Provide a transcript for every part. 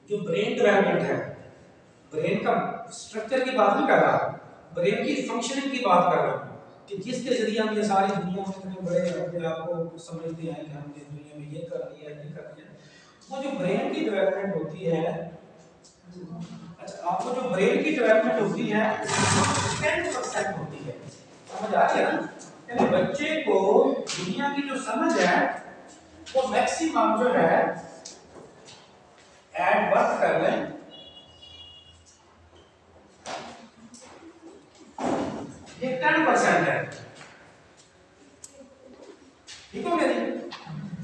जो brain development है, brain का स्ट्रक्चर की बात नहीं कर रहा, ब्रेन की फंक्शनिंग की बात कर रहा हूँ कि जिसके जरिए हम ये सारी दुनिया में इतने बड़े अपने आप को समझते हैं कि हमने दुनिया में ये कर लिया ये कर लिया। वो जो ब्रेन की डेवलपमेंट होती है, अच्छा आपको जो ब्रेन की डेवलपमेंट होती है 10% होती है, समझ आ रही है ना? यानी बच्चे को दुनिया की जो समझ है वो मैक्सिमम जो है एट बर्थ कर लें ये 10% है, ठीक हो गया जी?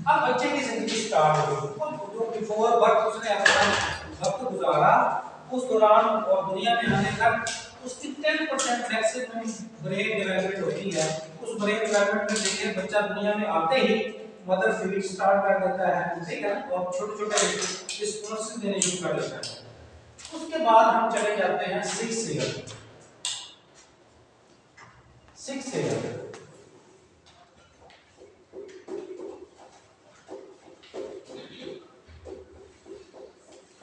अब बच्चे की जिंदगी स्टार्ट हो गई, जो बिफोर बर्थ उसने अपना वक्त गुजारा, उस दौरान और दुनिया में आने तक उसकी 10% मैक्सिमम ब्रेन डेवलपमेंट होती है। उस ब्रेन डेवलपमेंट में देखिए बच्चा दुनिया में आते ही मदर फीडिंग स्टार्ट कर देता है, ठीक है, और छोटे छोटे रिस्पॉन्स देने शुरू कर देता है। उसके बाद हम चले जाते हैं 6 ईयर, 6 ईयर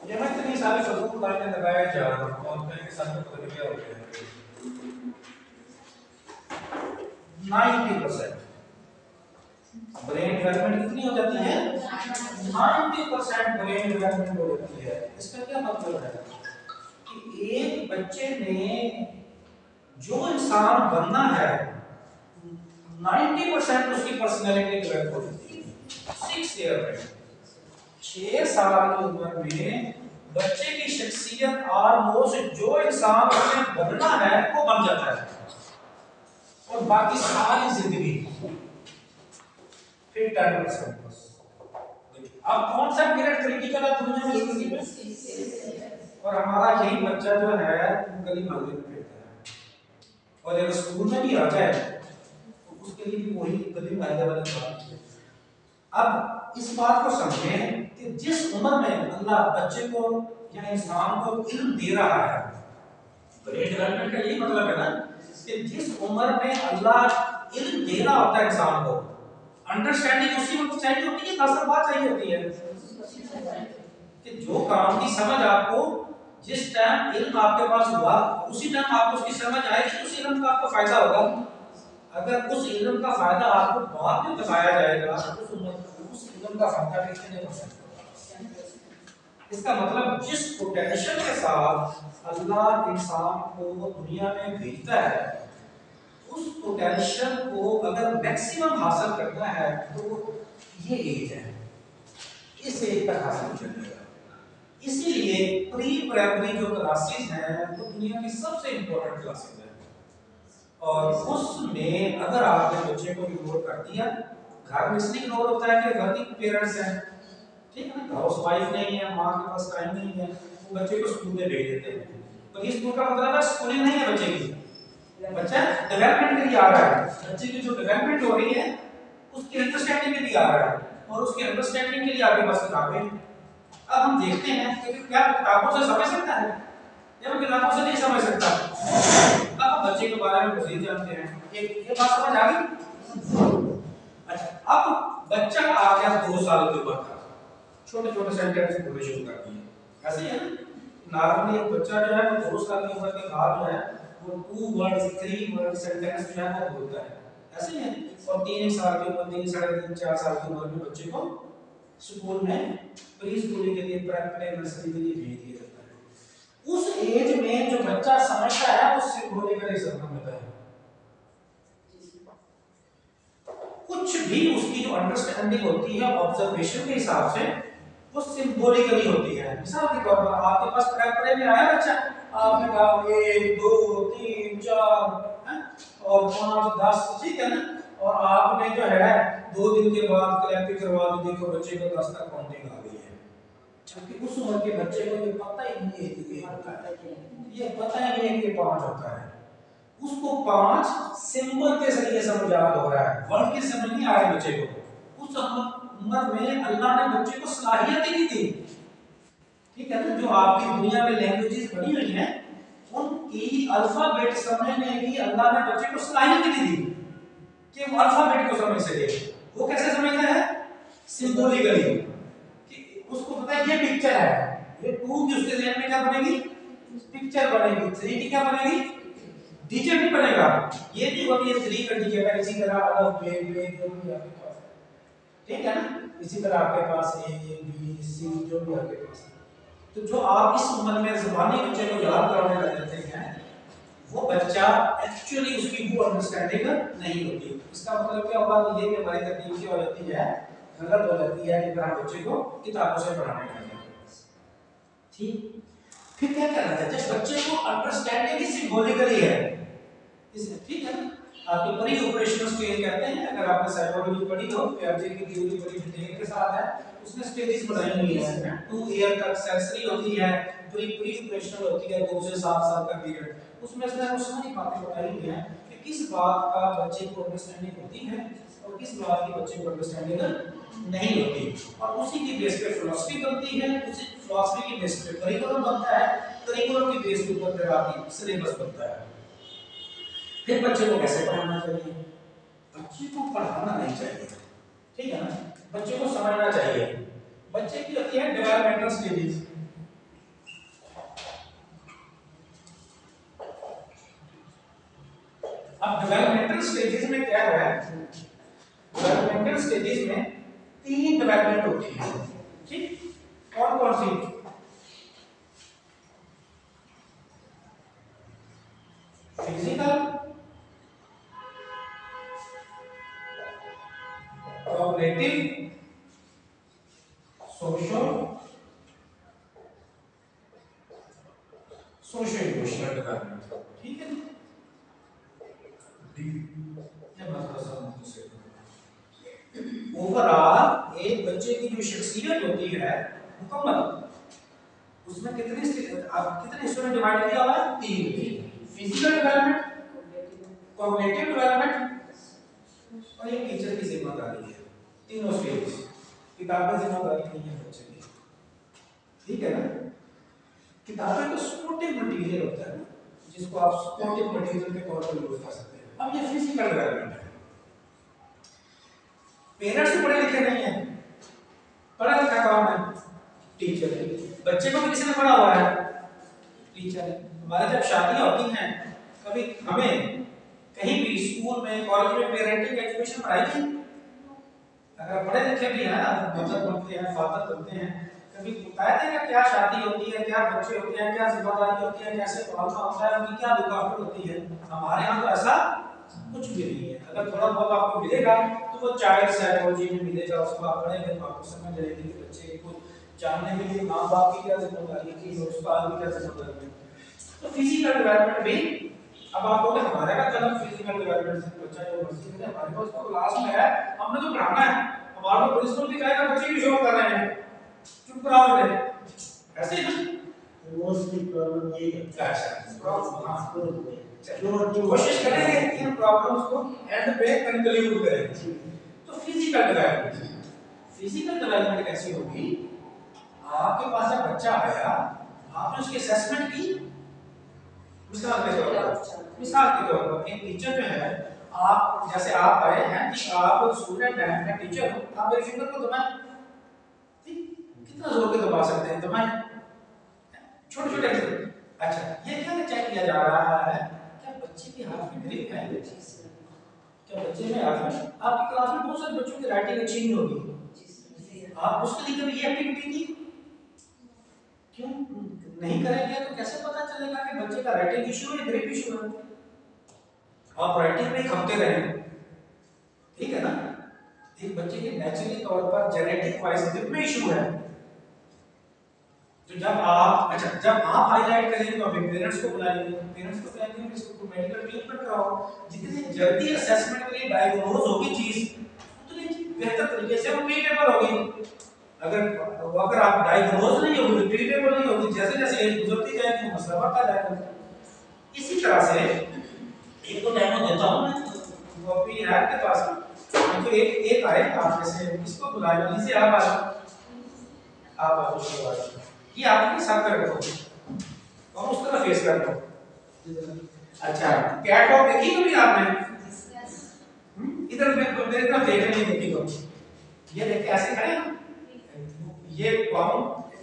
ये मैं इतनी सारी फसलों को लाने लगाया जा रहा हूँ और कहीं के साथ प्रक्रिया होती है 90% ब्रेन डेवलपमेंट कितनी हो जाती है 90% ब्रेन डेवलपमेंट हो जाती है। इसका क्या मतलब है कि एक बच्चे ने जो इंसान बनना है 90% उसकी पर्सनैलिटी डेवलप हो जाती है 6 ईयर में। 6 साल की उम्र में बच्चे की शख्सियत ऑलमोस्ट जो इंसान उसने बनना है वो बन जाता है और बाकी सारी जिंदगी फिर 10% बस। अब कौन सा पीरियड क्रिटिकल है दुनिया में जिंदगी में, और हमारा यही बच्चा जो है गली मोहल्ले में फिरता है और अगर स्कूल में भी आ जाए तो उसके लिए भी वही गली मोहल्ले वाली बात है। अब इस बात को समझें कि जिस उम्र में अल्लाह बच्चे को या इंसान को इल्म दे रहा है, ब्रेन डेवलपमेंट का यही मतलब है ना कि जिस उम्र में अल्लाह इल्म दे रहा होता है इंसान को, अंडरस्टैंडिंग उसी वक्त चाहिए होती है, 10 साल बाद चाहिए होती है कि जो काम की समझ आपको जिस टाइम इल्म आपके पास हुआ उसी टाइम आपको उसकी समझ आएगी, उस इल्म का आपको फायदा होगा। अगर उस इल्म का फायदा आपको बाद में बताया जाएगा उस इल्म का फायदा किसी नहीं हो सकता। इसका मतलब जिस पोटेंशियल के साथ अल्लाह इंसान को दुनिया में भेजता है उस पोटेंशियल को अगर मैक्सिमम हासिल करना है तो ये एज है, इस एज तक हासिल करेगा। इसीलिए प्री प्राइमरी जो क्लासेस हैं वो दुनिया की सबसे इंपॉर्टेंट क्लासेस हैं और उसमें अगर आपने बच्चे को इग्नोर कर दिया, घर में इसलिए इग्नोर होता है कि घर के पेरेंट्स हैं, ठीक है ना, हाउस वाइफ नहीं है, माँ के पास टाइम नहीं है, वो बच्चे को स्कूल में भेज देते हैं। तो इस स्कूल का मतलब है स्कूलिंग नहीं है बच्चे की, बच्चा डेवलपमेंट के लिए आ रहा है, बच्चे की जो डेवलपमेंट हो रही है उसकी अंडरस्टैंडिंग के लिए आ रहा है और उसकी अंडरस्टैंडिंग के लिए आपके पास किताबें। अब हम देखते हैं कि क्या किताबों से समझ सकता है या वो किताबों से नहीं समझ सकता। अब हम बच्चे के बारे में मज़ीद जानते हैं, ये बात समझ आ गई। अच्छा अब बच्चा आ गया 2 साल की उम्र का, छोटे छोटे सेंटेंस बोलने शुरू कर दिए, ऐसे है ना नॉर्मली एक बच्चा जो है वो 2 साल की उम्र के बाद जो है वो 2 वर्ड 3 वर्ड सेंटेंस जो है वो बोलता है, ऐसे है। और 3 साल की उम्र 3 साढ़े 3 4 साल की उम्र में बच्चे को स्कूल में प्री स्कूलिंग के लिए प्राइमरी नर्सरी के लिए भेज दिया जाता है। उस एज में जो बच्चा समझता है वो सिंबॉलिकली समझता है, कुछ भी उसकी जो अंडरस्टैंडिंग होती है ऑब्जर्वेशन के हिसाब से वो सिंबॉलिकली होती है। मिसाल के तौर पर आपके पास प्राइमरी में आया बच्चा, आपने कहा 1 2 3 4 और 5 10, ठीक है ना, और आपने जो है 2 दिन के बाद क्लैपिंग करवा दी, देखो बच्चे को 10 तक काउंटिंग आ गई है, जबकि उस उम्र के बच्चे को ये पता ही नहीं है कि ये होता है, ये पता ही नहीं है कि 5 होता है। उसको 5 सिंबल के जरिए समझा हो रहा है, वर्ड की समझ नहीं आ रही बच्चे को। उस उम्र में अल्लाह ने बच्चे को सलाहियत ही नहीं दी, ठीक है ना, जो आपकी दुनिया में लैंग्वेजेस बनी हुई हैं उनकी अल्फाबेट समझने की अल्लाह ने बच्चे को सलाहियत ही नहीं दी कि वो अल्फाबेट को समझ सके। वो कैसे समझता है? सिंबॉलिकली, कि उसको पता है ये पिक्चर है, ये 2 की उसके जहन में क्या बनेगी, पिक्चर बनेगी। 3 की क्या बनेगी, डिजिट नहीं बनेगा। ये नहीं होगी ये 3 का डिजिट है। इसी तरह अगर वेग वेग जो भी आपके पास है, ठीक है ना, इसी तरह आपके पास ए बी सी जो भी आपके पास है, तो जो आप इस उम्र में ज़बानी बच्चे को याद कराने लग जाते हैं, वो बच्चा एक्चुअली उसकी वो अंडरस्टैंडिंग नहीं होती। इसका मतलब क्या होगा कि ये कि हमारी तकनीक क्या हो जाती है, गलत हो जाती है कि अगर हम बच्चे को किताबों से पढ़ाने लग जाते हैं। ठीक, फिर क्या करना है, जब बच्चे को अंडरस्टैंडिंग ही सिंबॉलिकली है, इसे ठीक है ना, आपके प्री ऑपरेशनल स्टेज कहते हैं। अगर आपने साइकोलॉजी पढ़ी हो, पियाजे की थ्योरी बड़ी डिटेल के साथ है, उसने स्टेजेस बनाई हुई है। 2 ईयर तक सेंसरी होती है, प्री ऑपरेशनल होती है 2 से 7 साल का पीरियड। उसमें से वो सारी बातें बताई हुई हैं कि किस बात का बच्चे को अंडरस्टैंडिंग होती है और किस बात की बच्चे को अंडरस्टैंडिंग नहीं होती, और उसी की बेस पे फिलॉसफी बनती है, उसी फिलॉसफी की बेस पे करिकुलम बनता है, करिकुलम की बेस के ऊपर फिर आपकी सिलेबस बनता है। फिर बच्चे को कैसे पढ़ाना चाहिए, बच्चे को पढ़ाना नहीं चाहिए, ठीक है ना, बच्चे को समझना चाहिए। बच्चे की होती है डेवलपमेंटल स्टेजेस। अब डेवलपमेंटल स्टेजेस में क्या है, डेवलपमेंटल स्टेजेस में 3 डेवलपमेंट होती है, ठीक, कौन कौन सी, physical, cognitive, socio emotional development, ठीक है। ओवरऑल एक बच्चे की जो शख्सियत होती है मुकम्मल, उसमें कितने हिस्सों में डिवाइड किया हुआ है, 3। फिजिकल डेवलपमेंट, कॉग्निटिव डेवलपमेंट और एक टीचर की जिम्मेदारी है। तीनों स्टेज, किताबें जिम्मेदारी नहीं है बच्चे की, ठीक है ना। किताबें तो सपोर्टिव मटेरियल होता है, जिसको आप सपोर्टिव मटेरियल के तौर पर यूज कर सकते हैं। अब ये फिजिकल डेवलपमेंट है। पेरेंट्स भी पढ़े लिखे नहीं है, पढ़ा लिखा कौन है, टीचर है। बच्चे को भी किसी ने पढ़ा हुआ है, टीचर है। हमारे जब शादियां होती हैं, कभी हमें कहीं भी स्कूल में कॉलेज में पेरेंटिंग एजुकेशन पढ़ाई थी? अगर पढ़े लिखे भी हैं, मदर बनते हैं, फादर बनते हैं, कभी बताया था क्या शादी होती है, क्या बच्चे होते हैं, क्या जिम्मेदारी होती है, कैसे पालना होता है, उनकी क्या रिक्वायरमेंट होती है? हमारे यहाँ तो ऐसा कुछ भी नहीं है। अगर थोड़ा बहुत आपको मिलेगा तो वो चाइल्ड साइकोलॉजी में मिलेगा, उसको आप पढ़ेंगे तो आपको समझ आएगी कि बच्चे को जानने के लिए माँ बाप की क्या जिम्मेदारी है और उसका आगे क्या जिम्मेदारी है। तो फिजिकल डेवलपमेंट भी, अब आप बोले हमारे का जन्म फिजिकल डेवलपमेंट से, बच्चा जो मर्जी करे, हमारे पास तो क्लास में है, हमने तो पढ़ाना है, हमारा प्रिंसिपल भी कहेगा बच्चे की शो कर रहे हैं, चुप कराओ रे, ऐसे ही मोस्टली प्रॉब्लम ये है। अच्छा प्रॉब्लम, हां जो कोशिश करेंगे इन प्रॉब्लम्स को एंड पे कंक्लूड करें। तो फिजिकल डेवलपमेंट, फिजिकल डेवलपमेंट कैसी होगी, आपके पास जब बच्चा आया, आपने उसकी असेसमेंट की। मिसाल के तौर पर एक टीचर जो है, आप जैसे आप आए हैं कि आप स्टूडेंट हैं, मैं टीचर हूं, आप मेरे फिंगर को दबाएं, कितना जोर के दबा सकते हैं, दबाएं, छोटे छोटे। अच्छा, ये क्या चेक किया जा रहा है, क्या बच्चे के हाथ में ग्रिप है, क्या बच्चे में हाथ में, आपकी क्लास में बहुत सारे बच्चों की राइटिंग अच्छी नहीं होगी, आप उसके लिए कभी ये एक्टिविटी की क्यों नहीं करेंगे? तो कैसे पता चलेगा कि बच्चे का राइटिंग इशू है, ग्रिप इशू है? आप राइटिंग में खपते रहे, ठीक है ना। एक बच्चे के नेचुरली तौर पर जेनेटिक वाइज ग्रिप में इशू है, तो जब आप हाईलाइट करेंगे तो अपने पेरेंट्स को बुलाएंगे, पेरेंट्स को कहेंगे कि इसको मेडिकल ट्रीटमेंट कराओ। जितनी जल्दी असेसमेंट के लिए डायग्नोज होगी चीज, उतनी बेहतर तरीके से वो ट्रीटेबल होगी। अगर आप डायग्नोज नहीं होगी, ट्रीटेबल नहीं होगी, जैसे जैसे एज गुजरती जाएगी मसला बढ़ता जाएगा। इसी तरह से एक तो डेमो देता हूं मैं, वो भी है आपके पास में, तो एक आए आप जैसे इसको बुलाएगा, नीचे आप आ उसके बाद ये आपके साथ कर रखो और उस तरह फेस कर लो। अच्छा, कैट वॉक देखी कभी आपने? इधर मेरे तरफ देख रहे हैं, देखी तो ये देख के ऐसे खड़े हैं, ये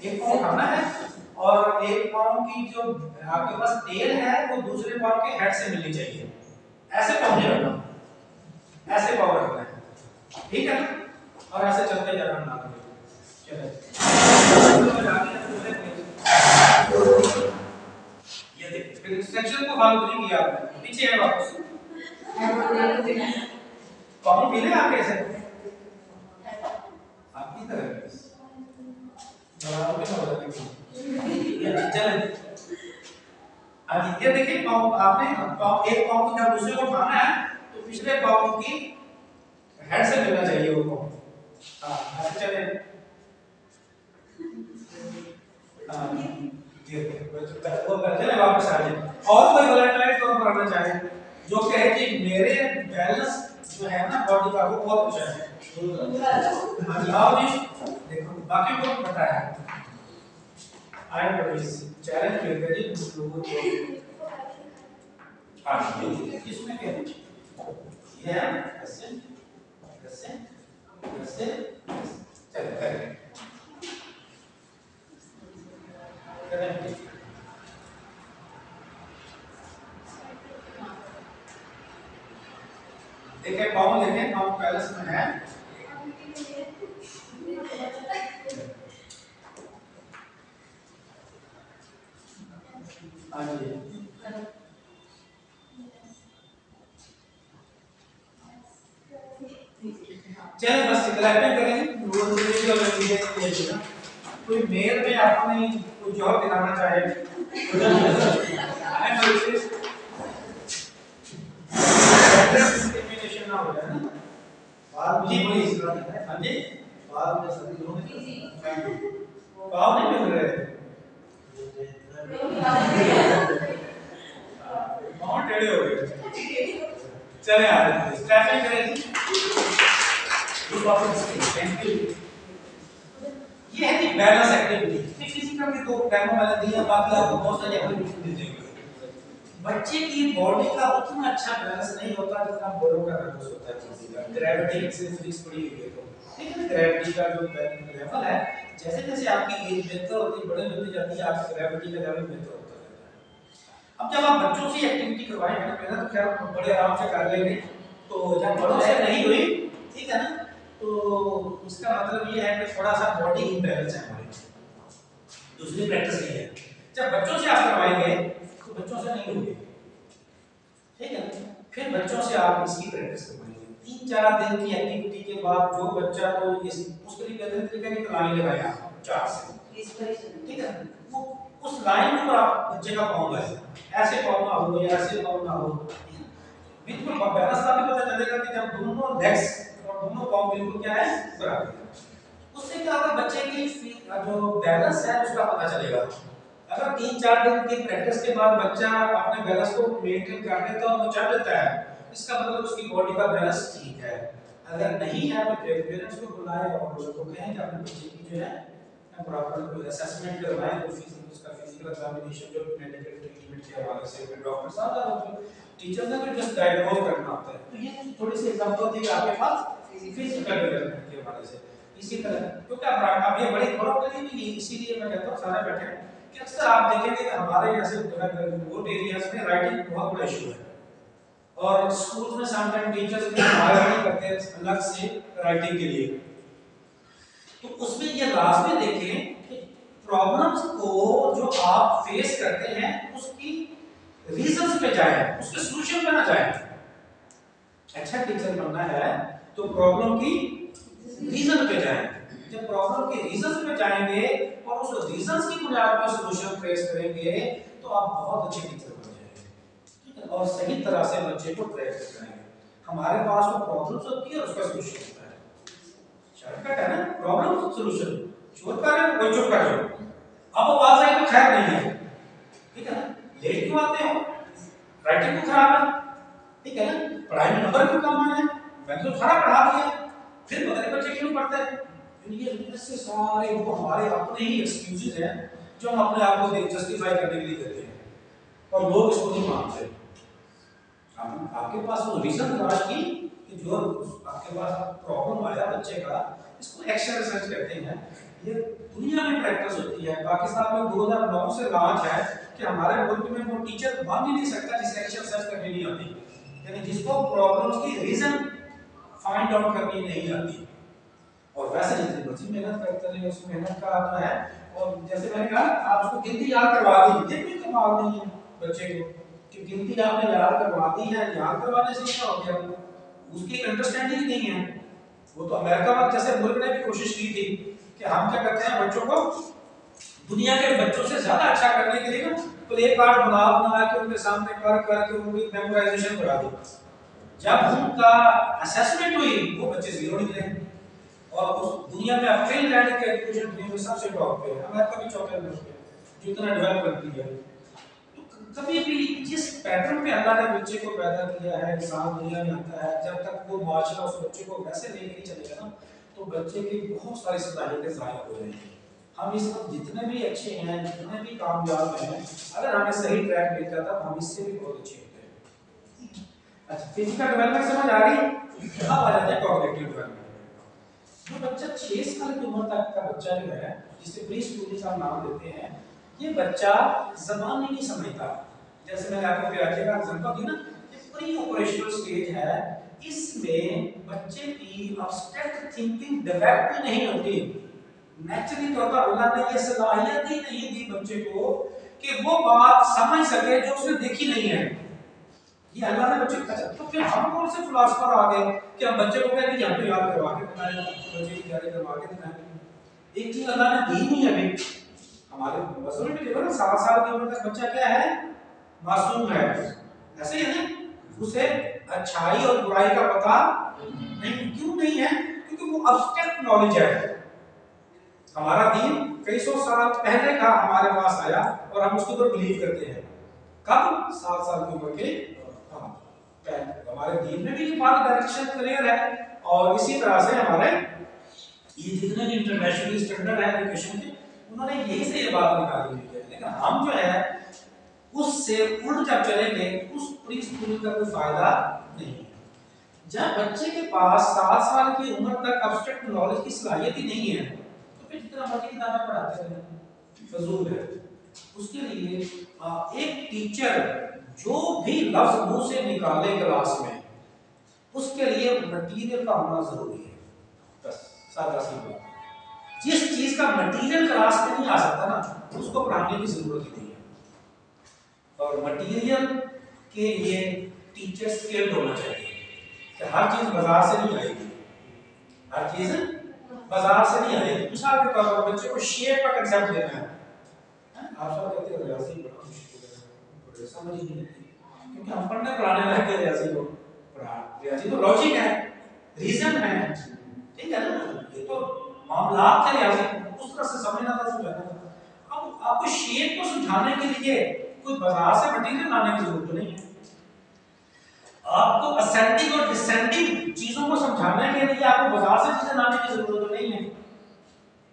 एक पाँव उठाना है और एक पाँव की जो आपके पास टेल है वो दूसरे पाँव के हेड से मिलनी चाहिए। ऐसे पाँव नहीं रखना, ऐसे पाँव रखना है, ठीक है ना? और ऐसे चलते जाना ना चले। ये देखिए फिर इंस्ट्रक्शन को फॉलो नहीं किया आपने, पीछे है वापस पाँव मिले आपके ऐसे आपकी तरह चले। ये देखिए पाँव आपने पाँव एक पाँव की जब दूसरे को उठाना है तो पिछले पाँव की हेड से मिलना चाहिए वो पाँव। हाँ ऐसे चले। हाँ ये वो चले वापस आ जाए। और कोई वॉलंटियर कौन करना चाहे जो कहे कि मेरे बैलेंस जो है ना बॉडी का वो बहुत अच्छा है। हाँ जी देखो बाकी को पता है आई एम चैलेंज लेकर जी कुछ लोगों को इसमें क्या ये है ऐसे ऐसे ऐसे चलो करें देखें पाँव देखें पाँव पैलेस में है हाँ जी चलिए बस क्लैपिंग करेंगे कोई मेल में आपने कोई जॉब दिखाना चाहे डिस्क्रिमिनेशन ना हो जाए ना बाद जी प्लीज हाँ जी बाद में सभी लोग पाव नहीं मिल रहे बहुत टेढ़े हो गए चले आ रहे स्क्रैपिंग करेंगे थैंक यू। ये है कि बैलेंस एक्टिविटी फिजिकल के दो डेमो मैंने दिए हैं बाकी आपको बहुत सारी एक्टिविटी दी जाएगी। बच्चे की बॉडी का उतना अच्छा बैलेंस नहीं होता जितना बड़ों का बैलेंस होता है फिजिकल ग्रेविटी से फिजिक्स पड़ी हुई है तो ठीक है ग्रेविटी का जो लेवल है जैसे जैसे आपकी एज बेहतर होती बड़े होती जाती है आपकी ग्रेविटी का लेवल बेहतर होता रहता है। अब जब आप बच्चों से एक्टिविटी करवाएंगे ना पहले तो खैर बड़े आराम से कर लेंगे तो जब बड़ों से नहीं हुई ठीक है ना तो उसका मतलब ये है कि थोड़ा सा बॉडी इम्बैलेंस है हमारी दूसरी प्रैक्टिस नहीं है। जब बच्चों से आप करवाएंगे तो बच्चों से नहीं होगी ठीक है फिर बच्चों से आप इसकी प्रैक्टिस करवाएंगे 3-4 दिन की एक्टिविटी के बाद जो बच्चा तो इस उसके लिए बेहतर तरीका की लाइन लगाया आप 4 से ठीक है वो उस लाइन पर आप बच्चे का पाँव लगाए ऐसे पाँव ना हो ऐसे पाँव ना हो बिल्कुल बैलेंस का भी पता चलेगा कि जब दोनों लेग्स और दोनों पाँव बिल्कुल क्या है बराबर उससे क्या होगा बच्चे की जो बैलेंस है उसका पता चलेगा। अगर 3-4 दिन की प्रैक्टिस के बाद बच्चा अपने बैलेंस को मेंटेन कर लेता है और चल लेता है इसका मतलब उसकी बॉडी का बैलेंस ठीक है। अगर नहीं है तो पेरेंट्स को बुलाएं और उनको कहें कि अपने बच्चे की जो है प्रॉपर असेसमेंट करवाएं तो उसका फिजिकल एग्जामिनेशन जो मेडिकल ट्रीटमेंट के हवाले से डॉक्टर साहब और टीचर ने तो जस्ट डायग्नोज करना होता है। तो ये थोड़ी सी एग्जांपल थी आपके पास फिजिकल डेवलपमेंट के हवाले से इसी तरह क्योंकि आप ये बड़ी गौरव के लिए भी इसीलिए मैं कहता हूँ सारे बैठे हैं कि अक्सर आप देखेंगे कि हमारे ऐसे रिमोट एरियाज में राइटिंग बहुत बड़ा इशू है और स्कूल में समटाइम टीचर्स भी हायर नहीं करते अलग से राइटिंग के लिए तो उसमें ये लाजमी देखें कि प्रॉब्लम्स को जो आप फेस करते हैं उसकी रीजंस पे जाएं उसके सॉल्यूशन पे ना जाएं। अच्छा टीचर बनना है तो प्रॉब्लम की रीजन पे जाएं जब प्रॉब्लम के रीजंस पे जाएंगे और उस रीजंस की बुनियाद पर सॉल्यूशन फेस करेंगे तो आप बहुत अच्छे टीचर बन जाएंगे ठीक है और सही तरह से बच्चे को ट्रेन करेंगे। हमारे पास वो प्रॉब्लम्स होती है और उसका सॉल्यूशन होता है शॉर्टकट है ना प्रॉब्लम सॉल्यूशन शोर कर रहे हो कोई चुप कर जाओ अब आवाज आई तो खैर नहीं है ठीक है ना लेट क्यों आते हो राइटिंग तो खराब है ठीक है ना पढ़ाई में नंबर क्यों कम आए हैं मैंने तो सारा पढ़ा दिया फिर बदले बच्चे क्यों पढ़ते हैं ये से सारे वो हमारे अपने ही एक्सक्यूजेस हैं जो हम अपने आप को जस्टिफाई करने के लिए देते हैं और लोग इसको नहीं मानते। आपके पास वो रीजन तलाश की कि जो आपके पास प्रॉब्लम आया बच्चे का इसको एक्शन रिसर्च कहते हैं ये दुनिया में प्रैक्टिस होती है। पाकिस्तान में 2009 से लॉन्च है कि हमारे मुल्क में वो टीचर बन ही नहीं सकता जिसे एक्शन सर्च करनी नहीं आती, यानी जिसको प्रॉब्लम्स की रीजन फाइंड आउट करनी नहीं आती। और वैसे जितनी बच्चे मेहनत करते हैं उस मेहनत का तो है। और जैसे मैंने कहा आप उसको गिनती याद करवा दी, ये कोई कमाल नहीं है बच्चे को कि गिनती आपने याद करवा दी है, याद करवाने से क्या हो गया, उसकी अंडरस्टैंडिंग नहीं है। वो तो अमेरिका में जैसे मुल्क ने भी कोशिश की थी कि हम क्या करते हैं बच्चों को दुनिया के बच्चों से ज्यादा अच्छा करने के लिए ना प्ले कार्ड बना के उनके सामने कर उनकी मेमोराइजेशन करा दो। जब उनका असेसमेंट हुई वो बच्चे जीरो निकले और उस दुनिया में अब फिनलैंड के एजुकेशन दुनिया में सबसे टॉप पे है, अमेरिका भी चौथे नंबर पे जो इतना डेवलप कंट्री है। तो कभी भी जिस पैटर्न में अल्लाह ने बच्चे को पैदा किया है, इंसान दुनिया में आता है, जब तक वो माशरा उस बच्चे को वैसे लेके नहीं चलेगा ना तो बच्चे की बहुत सारी सलाहियतें ज़ाया हो जाएंगी। हम इस वक्त जितने भी अच्छे हैं, जितने भी कामयाब हैं, अगर हमें सही ट्रैक मिल जाता तो हम इससे भी बहुत अच्छे होते हैं। अच्छा, फिजिकल डेवलपमेंट समझ आ गई। अब आ जाते हैं कॉग्निटिव डेवलपमेंट। जो बच्चा 6 साल की उम्र तक का बच्चा जो है, जिसे प्री स्कूलिंग का नाम देते हैं, ये बच्चा ज़बान नहीं समझता। जैसे मैंने आपको प्याजे का एग्जांपल दी ना, ये प्री ऑपरेशनल स्टेज है, इसमें बच्चे की एब्स्ट्रैक्ट थिंकिंग डेवलप नहीं होती। नेचुरली तौर पर अल्लाह ने ये सलाहियत ही नहीं दी बच्चे को कि वो बात समझ सके जो उसने देखी नहीं है। ये अल्लाह ने बच्चे को, तो फिर हम कौन से फिलोसोफर आ गए कि हम बच्चे को कहें कि यहाँ पे याद करवा के बताएं, बच्चे की तैयारी करवा के दिखाएं। एक चीज अल्लाह ने दी नहीं अभी हमारे मसले में देखो ना, 7 साल की उम्र तक बच्चा क्या है, मासूम है, ऐसे ही है ना, उसे अच्छाई और बुराई का पता नहीं। क्यों नहीं है? क्योंकि वो अब्स्ट्रैक्ट नॉलेज है। हमारा दीन कई सौ साल पहले का हमारे पास आया और हम उसके ऊपर बिलीव करते हैं। कब? 7 साल की उम्र के हमारे दीन में भी ये बात डायरेक्शन क्लियर है। और इसी तरह से हमारे ये जितने भी इंटरनेशनल स्टैंडर्ड है एजुकेशन के, उन्होंने यही से ये बात निकाली हुई है। लेकिन हम जो है उससे उल्ट जब चलेंगे उस प्री स्कूलिंग का कोई फायदा नहीं है। जब बच्चे के पास 7 साल की उम्र तक एब्स्ट्रैक्ट नॉलेज की सलाहियत ही नहीं है तो फिर जितना मर्जी किताबें पढ़ाते रहे फजूल है। उसके लिए एक टीचर जो भी लफ्ज मुंह से निकाले क्लास में, उसके लिए मटेरियल का होना जरूरी है। बस सादा सी बात। जिस चीज का मटेरियल क्लास में नहीं आ सकता ना उसको पढ़ाने की जरूरत नहीं है। और मटेरियल के लिए टीचर स्किल्ड होना चाहिए कि हर चीज बाजार से नहीं आएगी, हर चीज बाजार से नहीं आएगी। मिसाल के तौर पर बच्चे को शेप का कंसेप्ट देना है, आप सब कहते हो रियाजी बड़ा मुश्किल है, समझ ही नहीं आती क्योंकि हम पढ़ने पढ़ाने लग गए रियाजी को। रियाजी तो लॉजिक है, रीजन है, ठीक है ना, ये तो मामलात है रियाजी, उस तरह से समझना था समझाना। अब आपको शेप को समझाने के लिए कोई बाजार से मटेरियल लाने की जरूरत नहीं है। आपको असेंडिंग और डिसेंडिंग चीजों को समझाने के लिए आपको बाजार से चीजें लाने की जरूरत नहीं है।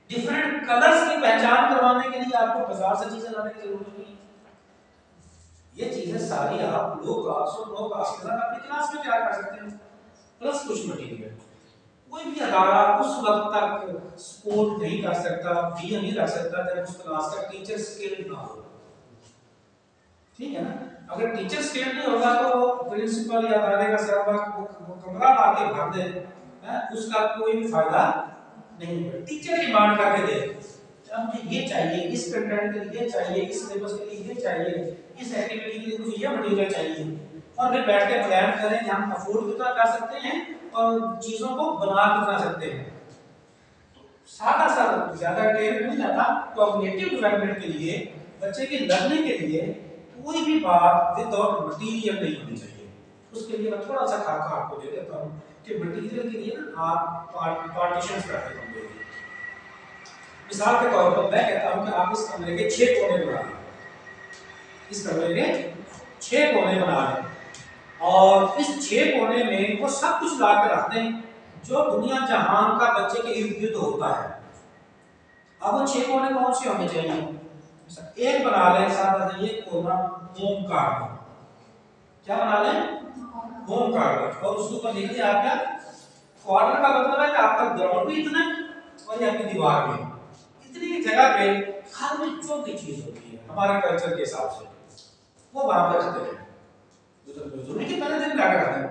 डिफरेंट कलर्स की पहचान करवाने के लिए आपको बाजार से चीजें लाने की जरूरत नहीं है। ये चीजें सारी आप लो क्लास और नो क्लास के साथ अपनी क्लास में तैयार कर सकते हैं, प्लस कुछ मटेरियल। कोई भी अदारा उस वक्त तक सपोर्ट नहीं कर सकता, भी नहीं रख सकता जब उस क्लास का टीचर स्किल्ड ना हो, ठीक है ना। अगर टीचर स्किल्ड नहीं होगा तो प्रिंसिपल या अदारे का सरबराह वो कमरा ला के भर दे, उसका कोई भी फायदा नहीं है। टीचर डिमांड करके दे, मुझे ये चाहिए, इस कंटेंट के लिए चाहिए, इस सिलेबस के लिए ये चाहिए, इस एक्टिविटी के लिए मुझे ये मटेरियल चाहिए, और फिर बैठ के प्लान करें कि हम अफोर्ड कितना कर सकते हैं और चीजों को बना कितना सकते हैं। तो सादा सा ज्यादा टेम नहीं जाता। कॉग्निटिव डेवलपमेंट के लिए, बच्चे की लर्निंग के लिए कोई भी बात विदाउट मटेरियल नहीं होनी चाहिए। उसके लिए मैं थोड़ा सा खाका आपको दे देता हूँ कि मटेरियल के लिए ना आप पार्टीशंस करके हम देंगे। मिसाल के तौर पर मैं कहता हूं कि आप इस कमरे के 6 कोने बना लें, इस कमरे के 6 कोने बना लें और इस 6 कोने में वो सब कुछ ला के रख दें जो दुनिया जहान का बच्चे के इर्द गिर्द होता है। अब वो 6 कोने कौन से होने चाहिए? एक बना लें सादा सा, ये कोना होम का, क्या बना लें? होम का, और उसके ऊपर लिख दिया आपका क्वार्टर का मतलब है कि आपका ग्राउंड भी इतना है और ये आपकी दीवार भी इतनी जगह पे हर में जो भी चीज होती है हमारे कल्चर के हिसाब से वो वहां पे रखते हैं। तो जरूरी कि पहले दिन लाकर आते हैं,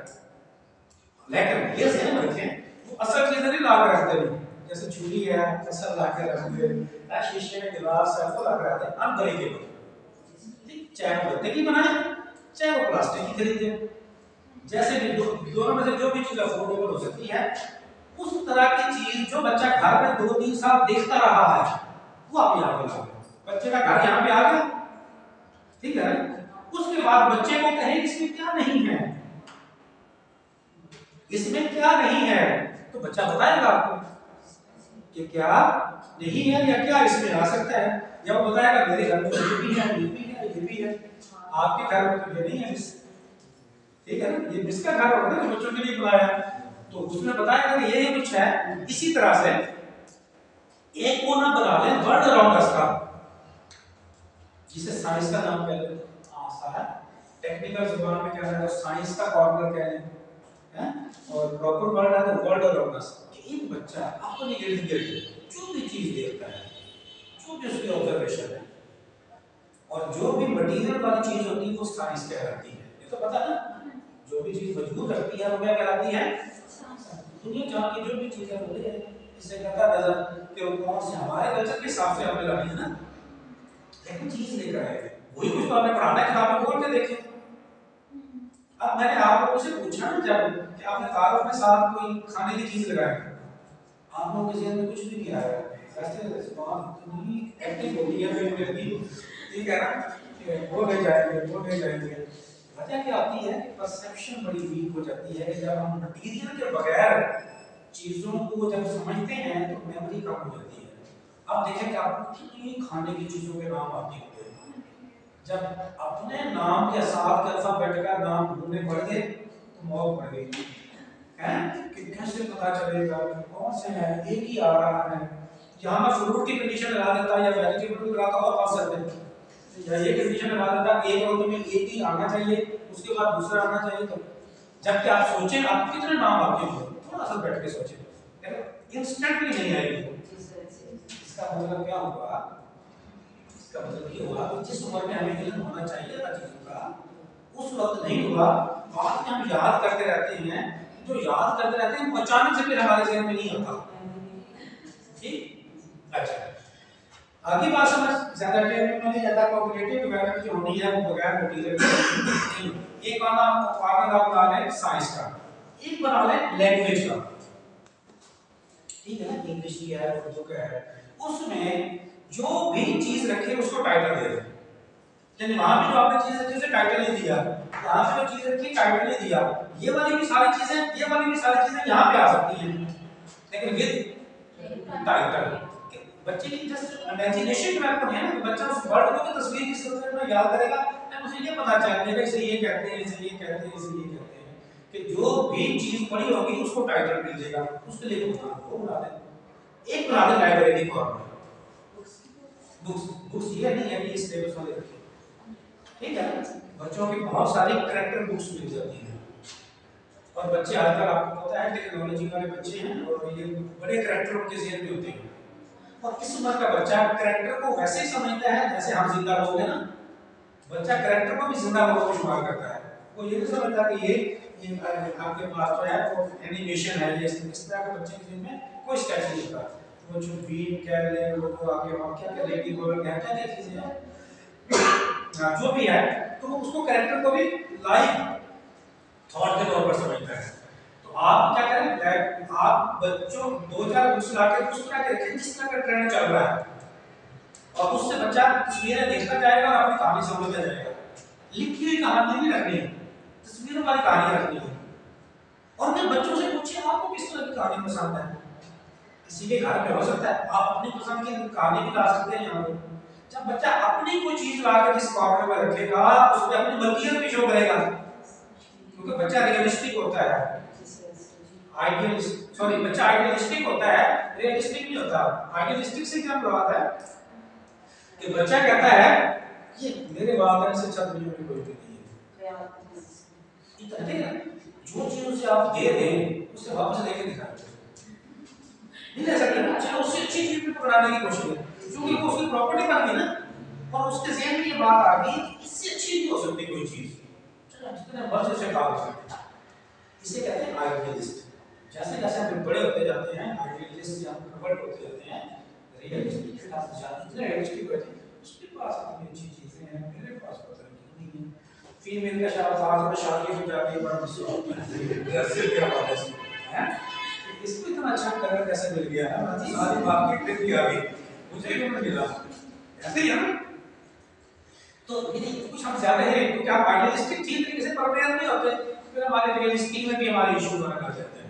लेकिन ये से रखे वो असल चीजें नहीं लाकर रखते नहीं, जैसे चूड़ी है असल लाकर रख दे, शीशे में गिलास है वो लाकर आते हैं अनब्रेकेबल, ठीक, चाहे वो गत्ते की बनाए चाहे वो प्लास्टिक की खरीदे, जैसे भी दोनों में से जो भी चीज अफोर्डेबल हो सकती है उस तरह की चीज जो बच्चा घर में 2-3 साल देखता रहा है वो आप यहाँ पे ला दो। बच्चे का घर यहाँ पे आ गया, ठीक है, उसके बाद बच्चे को कहें इसमें क्या नहीं है, इसमें क्या नहीं है, तो बच्चा बताएगा आपको कि क्या नहीं है या क्या इसमें आ सकता है, या वो बताएगा मेरे घर में ये भी है ये भी है ये भी है, आपके घर में तो ये नहीं है, ठीक है ना, ये जिसका घर होगा ना बच्चों के लिए बनाया तो उसने बताया कि ये कुछ है। इसी तरह से एक कोना बना ले वर्ल्ड अराउंड अस का, जिसे साइंस का नाम कह लें, आसान है, टेक्निकल जुबान में कहना है तो साइंस का कॉर्नर कह लें, हैं, और प्रॉपर वर्ड है तो वर्ल्ड अराउंड अस। एक बच्चा अपने इर्द गिर्द जो भी चीज देखता है, जो भी उसकी ऑब्जर्वेशन है, और जो भी मटेरियल वाली चीज होती है वो साइंस कहलाती है। ये तो पता ना, जो भी चीज मजबूत रखती है वो क्या कहलाती है, दुनिया जहां की जो भी चीजें होती है इससे कहता नजर कि वो कौन से हमारे कल्चर के हिसाब से हमने लानी है ना, लेकिन चीज लेकर आए वही कुछ तो आपने पढ़ाना है, किताबें खोल के देखें। अब मैंने आप लोगों से पूछा ना जब कि आपने तारुफ में साथ कोई खाने की चीज लगाई, आप लोगों के जहन में कुछ भी नहीं आया, ऐसे रिस्पांस इतनी एक्टिव होती है फिर भी, ठीक है ना, वो ले जाएंगे। वजह क्या होती है कि परसेप्शन बड़ी वीक हो जाती है कि जब हम मटेरियल के बगैर चीजों को जब समझते हैं तो मेमोरी कम हो जाती है। अब देखें कि आपको कितनी खाने की चीजों के नाम आते होते हैं, जब अपने नाम के साथ के अल्फाबेट का नाम ढूंढने पड़ गए तो मौत पड़ गई है कि कैसे पता चलेगा कौन से है, एक ही आ रहा है, यहाँ मैं फ्रूट की कंडीशन लगा देता या वेजिटेबल की लगाता और पास कर देता, ये कंडीशन लगा देता एक और तुम्हें एक ही आना चाहिए उसके बाद दूसरा आना चाहिए, तो जबकि आप सोचें आप कितने नाम आते हो थोड़ा सा बैठ के सोचें, इंस्टेंटली नहीं आएगी। इसका मतलब क्या होगा, इसका मतलब ये हुआ कि जिस उम्र में हमें इल्म होना चाहिए था चीजों का उस वक्त नहीं हुआ, बाद में हम याद करते रहते हैं, जो याद करते रहते हैं अचानक से फिर हमारे जहन में नहीं आता, ठीक। अच्छा आगे बात समझ, ज्यादा टाइम में मैंने ज्यादा कॉग्निटिव डेवलपमेंट जो होनी है वो बगैर मटेरियल एक वाला पागल आप बना ले साइंस का, एक बना ले लैंग्वेज का, ठीक है ना, इंग्लिश की है उर्दू का है, उसमें जो भी चीज रखे उसको टाइटल दे दे, यानी वहां पे जो आपने चीज रखी उसे टाइटल नहीं दिया, यहाँ पे जो चीज रखी टाइटल नहीं दिया, ये वाली भी सारी चीजें ये वाली भी सारी चीजें यहाँ पे आ सकती हैं लेकिन विद टाइटल। बच्चे की जस्ट इमेजिनेशन डेवलप होनी है ना, बच्चा उस वर्ड को तस्वीर की सूरत में याद करेगा, तो उसे ये पता चलेगा इसे ये कहते हैं इसे ये कहते हैं इसे ये कहते हैं, कि जो भी चीज पढ़ी होगी उसको टाइटल मिल जाएगा, उसके लिए वो बना दे। एक बना दे लाइब्रेरी कॉर्नर, बुक्स ये नहीं है कि इस सिलेबस वाले रखिए, ठीक है, बच्चों की बहुत सारी कैरेक्टर बुक्स मिल जाती हैं, और बच्चे आजकल आपको पता है टेक्नोलॉजी वाले बच्चे हैं और ये बड़े कैरेक्टर उनके जेहन में होते हैं, और इस उम्र का बच्चा कैरेक्टर को वैसे ही समझता है जैसे हम जिंदा लोग हैं ना, बच्चा कैरेक्टर को भी जिंदा लोगों को शुमार करता है, वो ये नहीं समझता कि ये आपके पास जो है वो एनिमेशन है, ये इस तरह के बच्चे के में कोई स्केच नहीं होता, वो जो बीन कह ले वो आगे वाक्य कह लेगी वो कहता है चीजें हैं जो भी है, तो वो उसको कैरेक्टर को भी लाइव थॉट के तौर पर समझता है। तो आप क्या करें, आप बच्चों 2000 बुक्स लाकर उस तरह के रखें जिस तरह का ट्रेंड चल रहा है, और उससे बच्चा तस्वीरें देखता जाएगा और अपनी कहानी समझता जाएगा। लिखी हुई कहानी नहीं रखनी है, तस्वीरों वाली कहानी रखनी है, और फिर बच्चों से पूछिए आपको किस तरह की कहानी पसंद है, किसी के घर पे हो सकता है आप अपनी पसंद की कहानी भी ला सकते हैं यहाँ पे। जब बच्चा अपनी कोई चीज लाकर जिस कॉर्नर में रखेगा उसमें अपनी मलकियत भी शो करेगा, क्योंकि बच्चा रियलिस्टिक होता है, बच्चा आइडियलिस्टिक होता है, रियलिस्टिक नहीं होता। आइडियलिस्टिक से क्या मुराद है कि बच्चा कहता है ये मेरे वालिदैन से अच्छा दुनिया में कोई भी नहीं है, ठीक है, जो चीज उसे आप दे दें उसे वापस लेके दिखा नहीं ले सकते, चाहे उससे अच्छी चीज भी बनाने की कोशिश करें, क्योंकि वो उसकी प्रॉपर्टी बन गई ना, और उसके ज़हन में ये बात आ गई इससे अच्छी नहीं हो सकती कोई चीज, चलो जितने मर्जी उसे काम कर सकते हैं। इसे कहते हैं आइडियलिस्ट। जैसे जैसे हम बड़े होते जाते हैं आइडियलिस्ट या कन्वर्ट होते जाते हैं रियलिस्टिक के साथ जाते हैं। रियलिस्टिक होते हैं उसके पास इतनी अच्छी चीजें हैं, मेरे पास पता नहीं है। फीमेल का शादी में शादी हो जाती है, बड़ा गुस्सा होता है घर से क्या बात है, इसको इतना अच्छा कलर कैसे मिल गया है, सारी मार्केट ट्रिप की आ गई, मुझे क्यों नहीं मिला, ऐसे ही है ना। तो यदि कुछ हम ज्यादा ही क्योंकि आप आइडियलिस्टिक ठीक तरीके से प्रिपेयर नहीं होते, फिर हमारे रियलिस्टिक में भी हमारे इशू बना कर जाते हैं।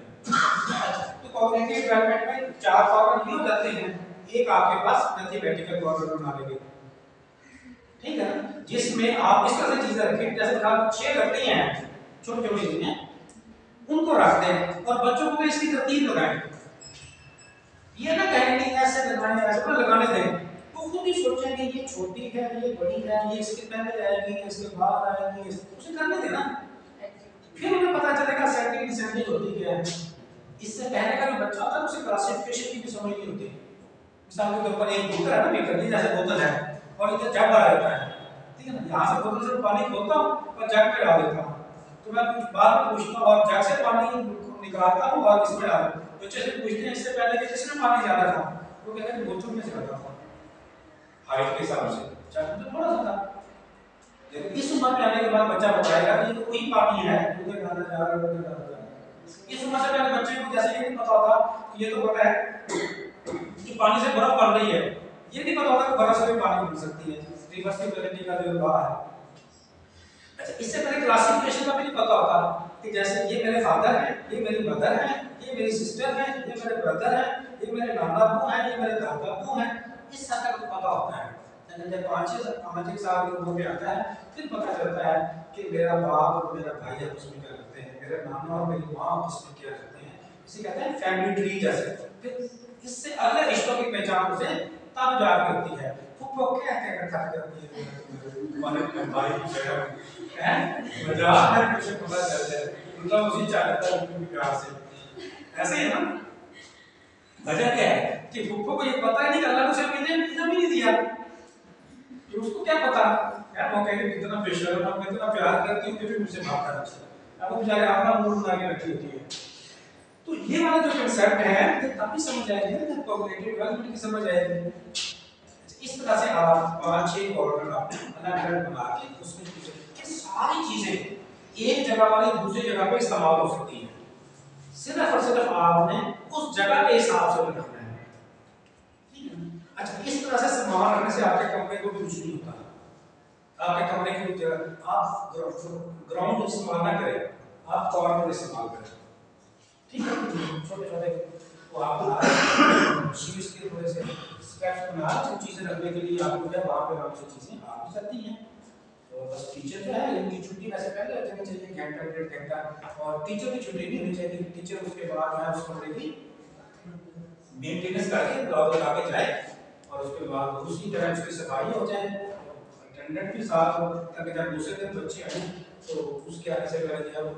तो कॉग्निटिव डेवलपमेंट में 4 कॉर्नर ये हो जाते हैं, एक आपके पास मैथमेटिकल कॉर्नर बना लेंगे, ठीक है, जिसमें आप इस तरह से चीजें रखें, जैसे आप 6 लकड़ी हैं छोटी छोटी चीजें उनको रख दें और बच्चों को इसकी तरतीब लगाएं। ये ना कहें कि ऐसे लगाने ऐसे लगाने दें, तो खुद ही सोचेंगे ये छोटी है ये बड़ी है, ये इसके पहले आएगी ये इसके बाद आएगी, उसे करने देना, फिर उन्हें पता चलेगा सेटिंग डिसेंडिंग होती क्या है। इससे पहले का जो बच्चा होता है उसे क्लासिफिकेशन की भी समझ नहीं होती। मिसाल के तौर पर एक बोतल है ना, बीकर की जैसे बोतल है और इधर जग आ जाता है, ठीक है ना, यहाँ से बोतल से पानी खोलता हूँ और जग पे डाल देता हूँ, तो मैं कुछ बाद में पूछता हूँ और जग से पानी निकालता हूँ और इसमें डाल, बच्चे से पूछते हैं इससे पहले कि जिसमें पानी ज्यादा था, वो कहते हैं बोतल में ज्यादा था हाइट के हिसाब से, जग में थोड़ा सा था। लेकिन इस उम्र में आने के बाद बच्चा बताएगा कि ये कोई पानी है, उधर डाला जा रहा है उधर डाला जा रहा है। इस उम्र से पहले बच्चे को जैसे ये नहीं पता होता कि ये तो पता है कि पानी से बर्फ बन रही है, ये नहीं पता होता कि बर्फ से भी पानी बन सकती है, रिवर्सिबिलिटी का जो लॉ है। अच्छा, इससे पहले क्लासिफिकेशन का भी नहीं पता होता कि जैसे ये मेरे फादर है, ये मेरी मदर है, ये मेरी सिस्टर है, ये मेरे ब्रदर है, ये मेरे नाना बू है, ये मेरे दादा बू है, इस सब का पता होता है। जब 5-6 साल की उम्र में आता है फिर पता चलता है कि मेरा बाप और मेरा भाई आपस में क्या करते हैं, मेरे नाना और मेरी माँ आपस में क्या करते हैं, इसे कहते हैं फैमिली ट्री जैसे। फिर इससे अगले रिश्तों की पहचान उसे तब जाकर होती है। फुप्पो क्या करती है हमारे भाई बहन हैं, मजाक है कुछ पता चल जाए, मतलब उसी चाहता है उनके प्यार से, ऐसे ही है ना। वजह क्या है कि फुप्पो को ये पता ही नहीं, अल्लाह ने उसे इल्म ही नहीं दिया, कि उसको क्या पता यार, वो कहेंगे कितना बेशर्म है, मैं इतना प्यार करती हूँ फिर मुझे माफ करना, अब वो बेचारे अपना मूड बना के रखी होती है। तो ये वाला जो कांसेप्ट है ये तभी समझ आएगी जब कॉग्निटिव डेवलपमेंट की समझ आएगी। इस तरह से आप 5-6 कॉर्नर आपने अलग-अलग बना के उसमें ये सारी चीजें एक जगह वाली दूसरी जगह पे इस्तेमाल हो सकती हैं, सिर्फ और सिर्फ आपने उस जगह के हिसाब से बनाना है, ठीक है। अच्छा, इस तरह से सामान रखने से आपके कमरे को भी कुछ नहीं होता, आपके कमरे की आप ग्राउंड इस्तेमाल ना करें, आप कॉर्नर इस्तेमाल करें, ठीक है। छोटे छोटे वो आप बना शीट्स के थोड़े से स्टेप्स बना सब चीजें रखने के लिए आपको क्या वहाँ पे आराम से चीजें आ भी सकती हैं। तो बस टीचर जो है इनकी छुट्टी वैसे पहले हो जानी चाहिए, घंटा 1.5 घंटा, और टीचर की छुट्टी नहीं होनी चाहिए, टीचर उसके बाद जो है उस कमरे की मेंटेनेंस करके ब्लॉक लगा के जाए और उसके बाद उसी तरह उसकी सफाई हो जाए, अटेंडेंट भी साथ हो, ताकि जब दूसरे दिन बच्चे आए तो उसके आने से पहले जो है वो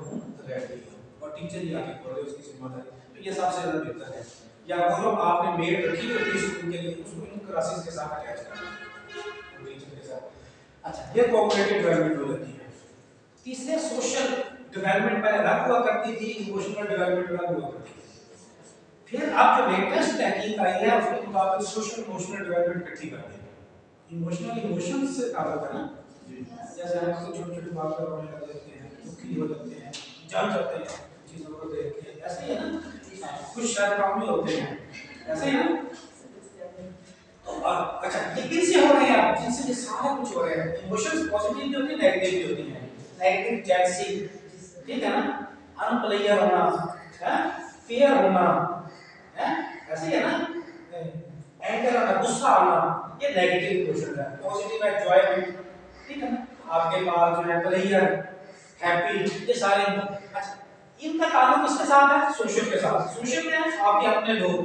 रेडी हो और टीचर ही आके खोले उसकी जिम्मेदारी, तो ये सबसे ज़्यादा बेहतर है। या वो जो आपने मेड रखी होती है स्कूल के लिए उसको इन क्लासेस के साथ अटैच करना टीचर के साथ। अच्छा, ये कोऑपरेटिव डेवलपमेंट हो जाती है। तीसरे सोशल डेवलपमेंट पहले अलग हुआ करती थी, इमोशनल डेवलपमेंट अलग हुआ करती थी। फिर अब जो लेटेस्ट तहकीक आई है उसके मुताबिक सोशल इमोशनल डेवलपमेंट इकट्ठी कर दी है। इमोशनल इमोशंस से ताल्लुक है ना, जैसे हम छोटी छोटी बात पर रोने लग जाते हैं, दुखी हो जाते हैं, जल जाते हैं चीजों को देख के, ऐसे ही है ना, कुछ शर्म काम भी होते हैं, ऐसे ही है ना। तो अच्छा, ये किनसे हो रहे हैं आप, जिनसे ये सारा कुछ हो रहे हैं। इमोशंस पॉजिटिव भी होती है नेगेटिव भी होती है। नेगेटिव जैसी, ठीक है ना, अनप्लेयर होना है, फियर होना है, ऐसे ही है ना, एंगर होना, गुस्सा होना, ये नेगेटिव इमोशन है। पॉजिटिव है एंजॉयमेंट, ठीक है ना, आपके पास जो है प्लेयर, हैप्पी, ये सारे। अच्छा, इनका ताल्लुक किसके साथ है, सोशल के साथ। सोशल में आपके अपने लोग,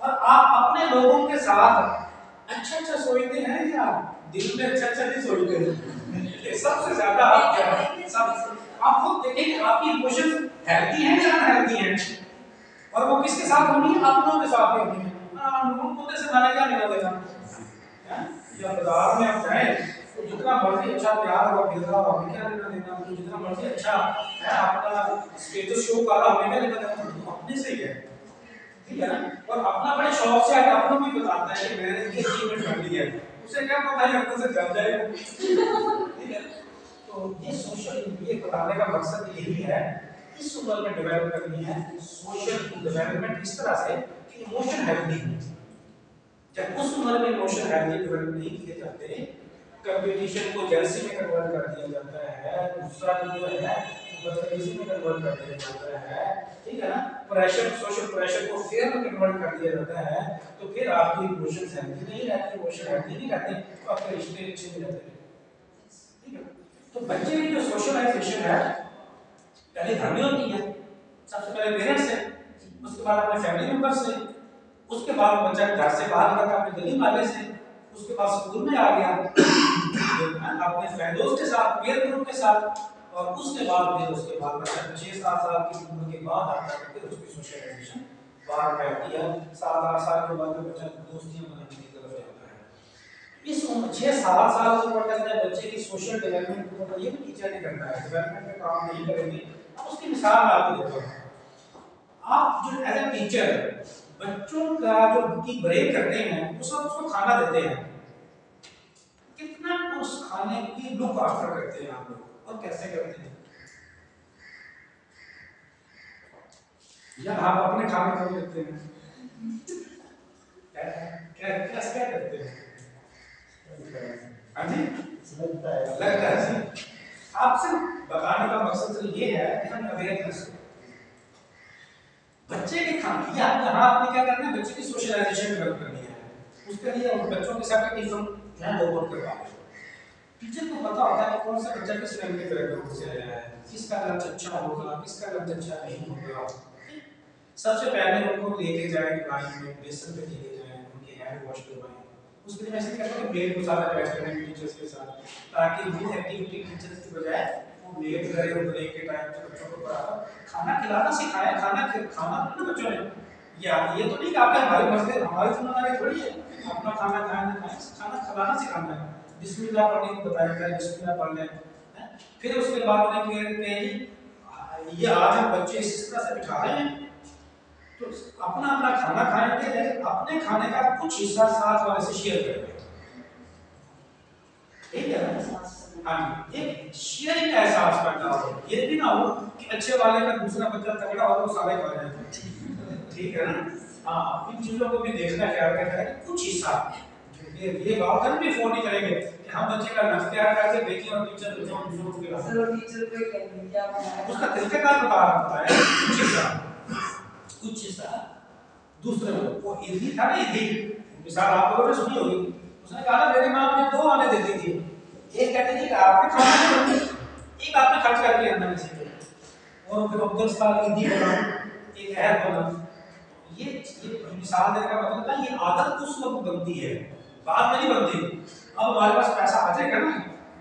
और आप अपने लोगों के साथ अच्छा सोचते हैं या दिल में अच्छा नहीं सोचते हैं। सबसे ज्यादा आप क्या है, सब आप खुद देखें कि आपकी इमोशंस हेल्दी हैं या अनहेल्दी हैं, और वो किसके साथ होनी है, अपनों के साथ होनी है। उनको से मैंने क्या निकाल देगा, या बाजार में आप जाएं तो जितना मर्जी अच्छा प्यार और भेदभाव हमें क्या लेना देना, तो जितना मर्जी अच्छा है अपना स्टेटस शो कर रहा हमें क्या लेना देना, अपने से ही है, ठीक है ना। और अपना बड़े शौक से आके अपनों भी बताता है कि मैंने ये अचीवमेंट कर ली है, उसे क्या पता है अपने से जल जाएगा, ठीक है। तो ये सोशल ये बताने का मकसद यही है, इस उम्र में डेवलप करनी है सोशल डेवलपमेंट इस तरह से कि इमोशन हेल्दी हो। जब उस उम्र में इमोशन हेल्दी डेवलप नहीं किए जाते, कंपटीशन को जेलसी में कन्वर्ट कर दिया जाता है, गुस्सा जो है बदतमीजी में कन्वर्ट कर दिया जाता है, ठीक है ना, प्रेशर सोशल प्रेशर को फेयर में कन्वर्ट कर दिया जाता है, तो फिर आपकी इमोशंस हेल्दी नहीं रहती, इमोशन हेल्दी नहीं रहते, तो आपके रिश्ते अच्छे नहीं रहते, ठीक है। तो बच्चे की जो सोशलाइजेशन है पहले घर में होती है, सबसे पहले पेरेंट्स से, उसके बाद अपने फैमिली मेंबर्स से, उसके बाद बच्चा घर से बाहर निकल कर अपने गली वाले से, उसके बाद स्कूल में आ गया अपने फ्रेंड्स के साथ, पीयर ग्रुप के साथ, और उसके बाद बच्चा 6-7 साल की उम्र के बाद आता है, फिर उसकी सोशलाइजेशन बाहर में आती है। 7-8 साल के बाद बच्चा दोस्तियां बनाने की तरफ जाता है। इस उम्र 6-7 साल की उम्र तक बच्चे की सोशल डेवलपमेंट को ये भी टीचर नहीं करता है, डेवलपमेंट में काम नहीं करेंगे। अब उसकी मिसाल मैं आपको देता हूँ। आप जो एज ए टीचर बच्चों का जो की ब्रेक करते हैं उस वक्त उसको खाना देते हैं, कितना उस खाने की लुक आफ्टर करते हैं आप लोग और कैसे करते हैं, या आप अपने खाने को देते हैं क्या करते हैं? हाँ जी लगता है। आपसे बताने का मकसद तो ये है कि हम अवेयरनेस बच्चे के खाने या यहाँ आपने क्या करना है, बच्चे की सोशलाइजेशन डेवलप करनी है, उसके लिए उन बच्चों के साथ ध्यान ओपन करवा दो। टीचर को पता होता है कि कौन सा बच्चा किस फैमिली बैकग्राउंड से आया है, किसका लंच अच्छा होगा, किसका लंच अच्छा नहीं होगा। सबसे पहले उनको लेके जाए लाइन में, बेसन पे लेके जाए, उनके हैंड वॉश करवाएं। उसके लिए ऐसे कहते हैं ब्रेक को सारा बैठ करें टीचर्स के साथ, ताकि वो एक्टिविटी टीचर्स की बजाय वो लेट करे और ब्रेक के टाइम पे बच्चों को बराबर खाना खिलाना सिखाएं। खाना ना बच्चों ने ये तो नहीं कि आपके हमारी मर्जी हमारी जिम्मेदारी थोड़ी है अपना खाना खाएं ना खाएं, खाना खिलाना सिखाना है। बिस्मिल्लाह पढ़ने को बताया जाए, बिस्मिल्लाह पढ़ लें, फिर उसके बाद उन्हें ये आज हम बच्चे इस तरह से बिठा रहे हैं तो अपना अपना खाना खाएंगे, लेकिन अपने खाने का कुछ हिस्सा साथ वाले से शेयर करेंगे, ठीक है ना। हाँ, एक शेयरिंग का एहसास पैदा हो, ये भी ना हो कि अच्छे वाले का दूसरा बच्चा तगड़ा हो तो सारे खा जाए, ठीक है ना। हाँ, इन चीजों को भी देखना ख्याल रखना है, कुछ हिस्सा ये बात हम भी फोन नहीं करेंगे कि हम बच्चे का नफ्स तैयार करके देखें और टीचर दूसरों को खिला टीचर को कहेंगे क्या उसका तरीकाकार बता रहा है। कुछ हिस्सा दूसरे वो इजी था ना, इजी मिसाल आप लोगों ने सुनी होगी, उसने कहा ना मेरी माँ मुझे 2 आने देती थी, एक कहती थी कि आपने खाना नहीं, एक आपने खर्च करके अंदर में से, और फिर अब्दुल सलाम ईदी बना, एक अहद बना। ये मिसाल देने का मतलब है ये आदत उस वक्त बनती है, बाद में नहीं बनती। अब हमारे पास पैसा आ जाएगा ना,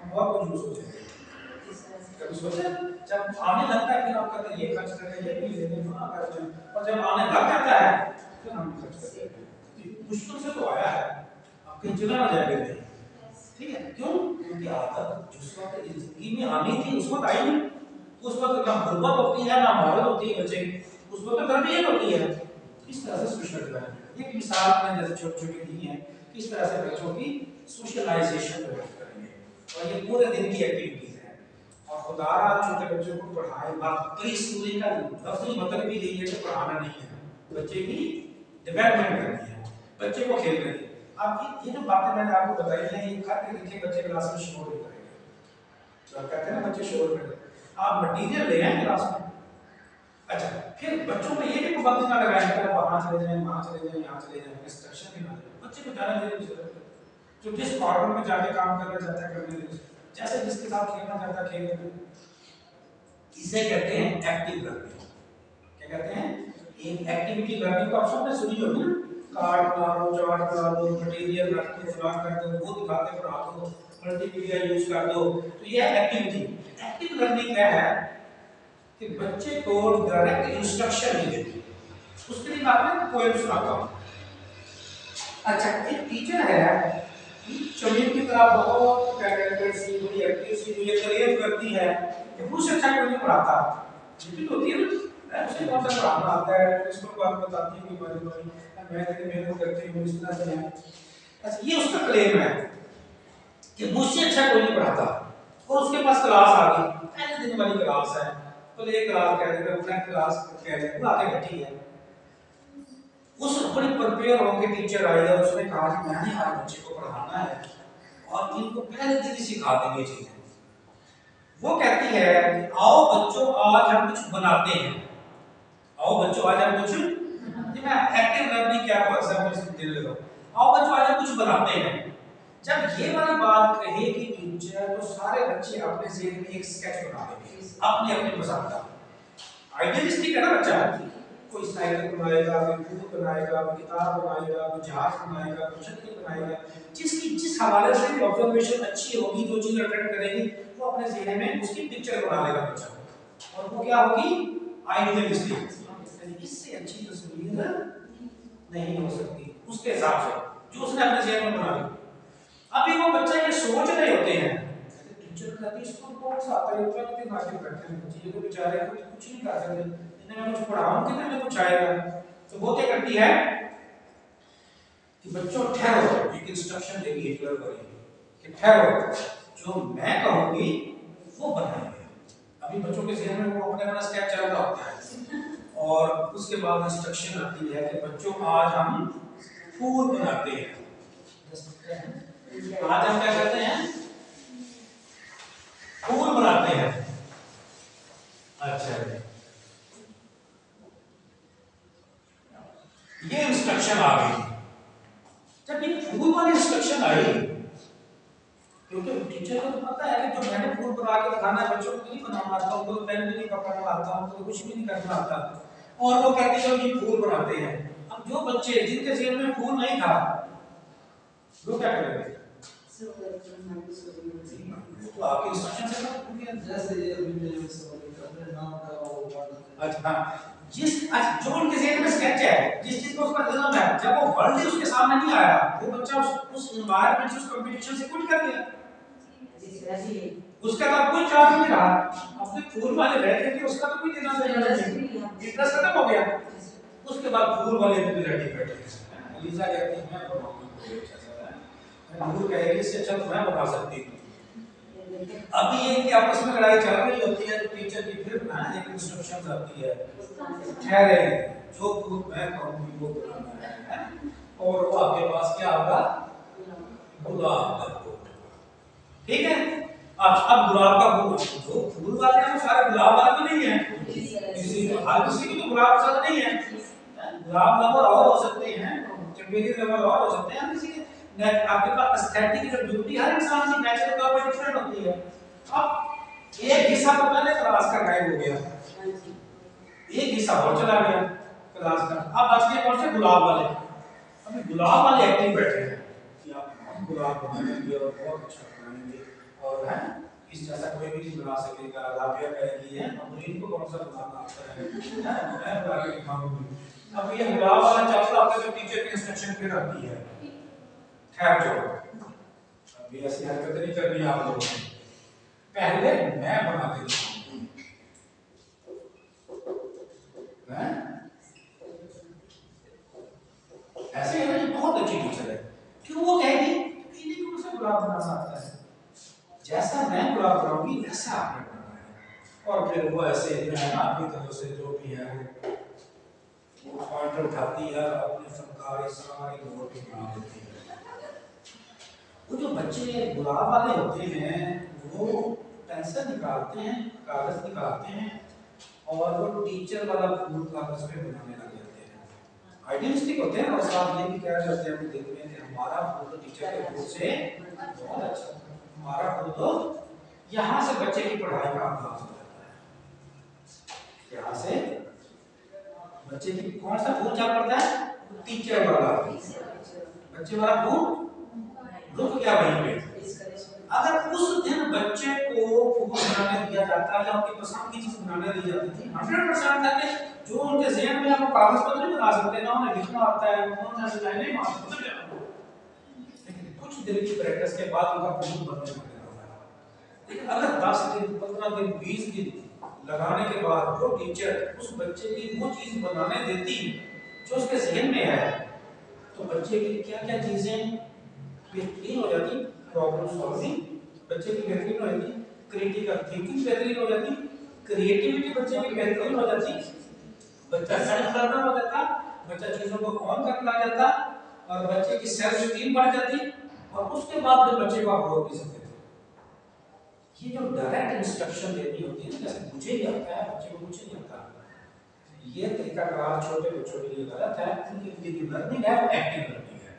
हम बहुत कुछ हो जाएंगे, कभी सोचा जब आने लगता है फिर आप कहते हैं ये खर्च करें, ये भी ले लें, हाँ करते हैं, और जब आने लग जाता है फिर हम खर्च करते हैं। मुश्किल से तो आया है, आप कहीं चला ना जाएगा, ठीक है। क्यों? क्योंकि आदत जिस वक्त जिंदगी में आनी थी उस वक्त आई नहीं, उस वक्त ना गुर्बत होती है ना महारत होती है बच्चे की, उस वक्त तरबियत होती है। इस तरह से सोशल डेवलपमेंट एक मिसाल मैंने जैसे छोटी छोटी दी है, किस तरह से बच्चों की सोशलाइजेशन डेवलप करेंगे, और ये पूरे दिन की एक्टिविटीज है। और खुदारा छोटे बच्चों को पढ़ाए, प्री स्कूलिंग का लफ्ज़ी मतलब भी यही है कि पढ़ाना नहीं है, बच्चे की डेवलपमेंट करनी है, बच्चे को खेलने दें। अब ये जो बातें मैंने आपको बताई हैं, ये कर के देखिए बच्चे क्लास में शोर नहीं करेंगे, तो आप कहते हैं ना बच्चे शोर करें, आप मटीरियल ले आए क्लास में। अच्छा, फिर बच्चों में ये भी पाबंदी ना लगाएं कि वहाँ चले जाएं, वहाँ चले जाएं, यहाँ चले जाएं, इंस्ट्रक्शन भी ना दें, बच्चे को जाने देने की जरूरत है। जो जिस कॉर्नर में जाके काम करना चाहता है करने दें, जैसे जिसके साथ खेलना चाहता है खेलने दें। इसे कहते हैं एक्टिव लर्निंग। क्या कहते हैं? एक एक्टिविटी लर्निंग का ऑप्शन में सुनी होगी ना, कार्ड बना लो, चार्ट बना लो, मटेरियल रख दो, फलाना कर दो, वो दिखाते पढ़ा दो, मल्टीमीडिया यूज कर दो, तो ये है एक्टिविटी। एक्टिव लर्निंग क्या है कि बच्चे को डायरेक्ट इंस्ट्रक्शन नहीं देती। उसके लिए मैं आपको पोएम सुनाता हूँ। अच्छा, एक टीचर है शमीम की तरह बहुत टैलेंटेड सी, बड़ी एक्टिव सी, जो ये क्रेव करती है कि मुझसे अच्छा कोई नहीं पढ़ाता, जितनी होती है ना, उसे कौन सा पढ़ाना आता है, इसको बात बताती है कि मैं इतनी मेहनत करती हूँ इस तरह से है। अच्छा, ये उसका क्लेम है कि मुझसे अच्छा कोई नहीं पढ़ाता। और उसके पास क्लास आ गई, पहले दिन वाली क्लास है, तो एक क्लास कह देगा, फ्रेंड क्लास कह देगा, वो आके बैठी है। उस बड़ी प्रिपेयर होकर टीचर आई और उसने कहा कि मैंने आज बच्चे को पढ़ाना है और इनको पहले दिन ही सिखा देनी चाहिए। वो कहती है कि आओ बच्चों आज हम कुछ बनाते हैं, आओ बच्चों आज हम कुछ, ये मैं एक्टिव लर्निंग क्या को एग्जांपल दे रहा हूं, आओ बच्चों आज हम कुछ बनाते हैं। जब ये वाली बात कहेगी टीचर तो सारे बच्चे अपने ज़हन में एक स्केच बना लेंगे अपने अपने पसंद का। आइडियलिस्टिक है ना बच्चा, कोई साइकिल बनाएगा, कोई फूल बनाएगा, कोई किताब बनाएगा, कोई जहाज बनाएगा, कोई छतरी बनाएगा, जिसकी जिस हवाले से भी ऑब्जर्वेशन अच्छी होगी, जो चीज अटेंड करेगी, वो अपने ज़हन में उसकी पिक्चर बना लेगा बच्चा, और वो क्या होगी, आइडियलिस्टिक। इससे अच्छी तस्वीर नहीं हो सकती उसके हिसाब से जो उसने अपने ज़हन में बना ली। अभी वो बच्चा ये सोच रहे होते हैं, टीचर कहती है इसको कौन सा आता है, इतना कितने नाटक करते हैं बच्चे, ये तो बेचारे कुछ नहीं कर सकते, इन्हें मैं कुछ पढ़ाऊं कितने में कुछ आएगा। तो वो क्या करती है कि बच्चों ठहरो, एक इंस्ट्रक्शन देगी हिटलर करेगी कि ठहरो, जो मैं कहूंगी वो बनाएंगे। अभी बच्चों के ज़हन में वो अपना स्टेप चल रहा होता है, और उसके बाद इंस्ट्रक्शन आती है कि बच्चों आज हम फूल बनाते हैं। आज हम क्या करते हैं, फूल बनाते हैं। अच्छा, ये इंस्ट्रक्शन आ गई। जब ये फूल वाली इंस्ट्रक्शन आई, क्योंकि टीचर को तो पता है कि जो मैंने फूल बना के दिखाना है बच्चों को नहीं बनाना आता, उनको पेन भी नहीं पकड़ना आता, उनको कुछ भी नहीं करना आता, और वो कहते हैं ये फूल बनाते हैं। अब जो बच्चे जिनके ज़हन में फूल नहीं था वो क्या करेंगे, तो आपके इंस्ट्रक्शन से ना जैसे ये अपने नाम का वो, अच्छा जो उनके ज़हन में स्केच है, जिस चीज को उसका इल्म है, जब वो वर्ल्ड ही उसके सामने नहीं आया, वो बच्चा उस एनवायरनमेंट से, उस कंपटीशन से क्विट कर गया, उसका तो कोई चार्ज नहीं रहा, अपने फूल वाले बैठे थे, उसका तो कोई देना देना नहीं, इंटरेस्ट खत्म हो गया। उसके बाद फूल वाले भी रेडी बैठे, लीजा कहती है मैं बनाऊंगा, नूर कहेगी इससे अच्छा तो मैं बना सकती हूँ। अभी ये कि आपस में लड़ाई चल रही होती है, तो टीचर की फिर ना एक इंस्ट्रक्शन आती है, ठहरे, जो फूल मैं कहूँगी वो बनाना है, और वो आपके पास क्या होगा, गुलाब का फूल, ठीक है। अब गुलाब का फूल, जो फूल वाले हैं वो सारे गुलाब वाले तो नहीं है, किसी को तो गुलाब पसंद नहीं है, गुलाब लवर और हो सकते हैं, चमेली लवर और हो सकते हैं, किसी के आपके पास एस्थेटिक जो ब्यूटी हर इंसान की नेचुरल तौर पे डिफरेंट होती है। अब एक हिस्सा तो पहले क्लास का गायब हो गया, एक हिस्सा और चला गया क्लास का, अब बच गए कौन से, गुलाब वाले। अभी गुलाब वाले एक्टिव बैठे हैं कि आप गुलाब बनाएंगे और बहुत अच्छा बनाएंगे, और है इस जैसा कोई भी नहीं बना सकेगा, लाभिया कहेगी है अमरीन को कौन सा बनाना आता है, मैं बना के दिखाऊंगी। अब ये गुलाब वाला चल रहा होता है, तो टीचर की इंस्ट्रक्शन फिर आती है, ठहर जाओ, अभी ऐसी हरकत नहीं करनी आप लोगों ने, पहले मैं बना के दिखाऊंगी, ऐसे है ना, बहुत अच्छी टीचर है, क्यों वो कहेगी इन्हीं को मुझसे गुलाब बना सकता है, जैसा मैं गुलाब बनाऊंगी वैसा आपने बनाना है। और फिर वो ऐसे जो है ना अपनी तरफ से जो भी है वो पॉइंटर उठाती है, अपने फनकार सारी नोट बना देती है। वो जो बच्चे गुलाब वाले होते हैं वो पेंसिल निकालते हैं, कागज निकालते हैं, और वो टीचर वाला फूल कागज पे बनाने लग जाते हैं। आइडियलिस्टिक होते हैं, और साथ ये भी कह जाते हैं देखते हैं कि हमारा फूल तो टीचर के फूल से बहुत अच्छा, हमारा फूल तो यहाँ से बच्चे की पढ़ाई का आगाज हो जाता है, यहाँ से बच्चे की कौन सा फूल क्या पड़ता है, टीचर वाला, बच्चे वाला फूल रुक गया वहीं पे। अगर उस दिन बच्चे को फूल बनाने दिया जाता है या उनकी पसंद की चीज बनाने दी जाती थी, 100% था कि जो उनके ज़हन में वो कागज पर नहीं बना सकते, ना उन्हें लिखना आता है, उन्हें डिजाइन नहीं मार सकते, लेकिन कुछ दिन की प्रैक्टिस के बाद उनका मूड बनने लगेगा। लेकिन अगर 10 दिन 15 दिन 20 दिन लगाने के बाद वो टीचर उस बच्चे की वो चीज बनाने देती जो उसके जहन में है, तो बच्चे की क्या क्या चीजें बेहतरीन हो जाती। प्रॉब्लम सॉल्विंग बच्चे की बेहतरीन हो जाती, क्रिटिकल थिंकिंग बेहतरीन हो जाती, क्रिएटिविटी बच्चे की बेहतरीन हो जाती, बच्चा सेल्फ लर्नर हो जाता, बच्चा चीजों को ऑन करने लग जाता और बच्चे की सेल्फ स्टीम बढ़ जाती और उसके बाद फिर बच्चे को आप रोक नहीं सकते। ये जो डायरेक्ट इंस्ट्रक्शन देनी होती है, जैसे मुझे ही आता है बच्चे को कुछ नहीं आता, ये तरीका कार छोटे बच्चों के लिए गलत है। उनकी जो लर्निंग है वो एक्टिव लर्निंग है।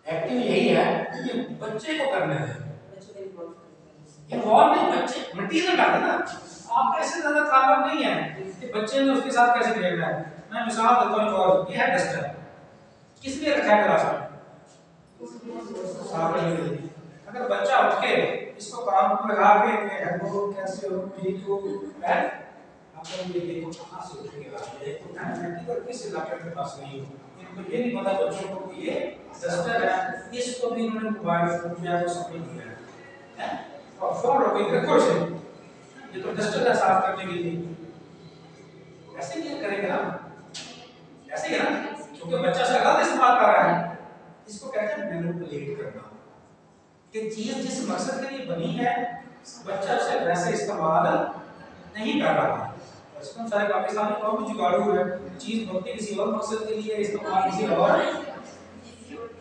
एक्टिव यही है कि बच्चे को करना है, इन्वॉल्व नहीं, बच्चे मटीरियल डाले ना। आप ऐसे ज्यादा काम नहीं है कि बच्चे ने उसके साथ कैसे खेलना है। मैं मिसाल देता हूं, और ये है डस्टर, किस लिए रखा है क्लास में? साफ करने के लिए। अगर बच्चा उठ के इसको काम को लगा के हेल्पो कैसे हो ठीक हो बैठ, आपको ये देखो कहां से उठेगा, ये तो मैथमेटिक्स और किस इलाके के पास नहीं हो, इनको ये नहीं पता बच्चों को कि ये डस्टर है, इसको भी इन्होंने मोबाइल फोन में आपको समझ नहीं है और फोन रखो रखो इसे, ये तो डस्टर है साफ करने के लिए। ऐसे क्या करेंगे ना, ऐसे ही ना, क्योंकि बच्चा से गलत इस्तेमाल कर रहा है। इसको कहते हैं मैनिपुलेट करना, कि चीज जिस मकसद के लिए बनी है बच्चा उसे वैसे इस्तेमाल नहीं कर रहा है। बचपन सारे पाकिस्तानी कौम में जुगाड़ू है, चीज बनती किसी और मकसद के लिए, इस्तेमाल किसी और।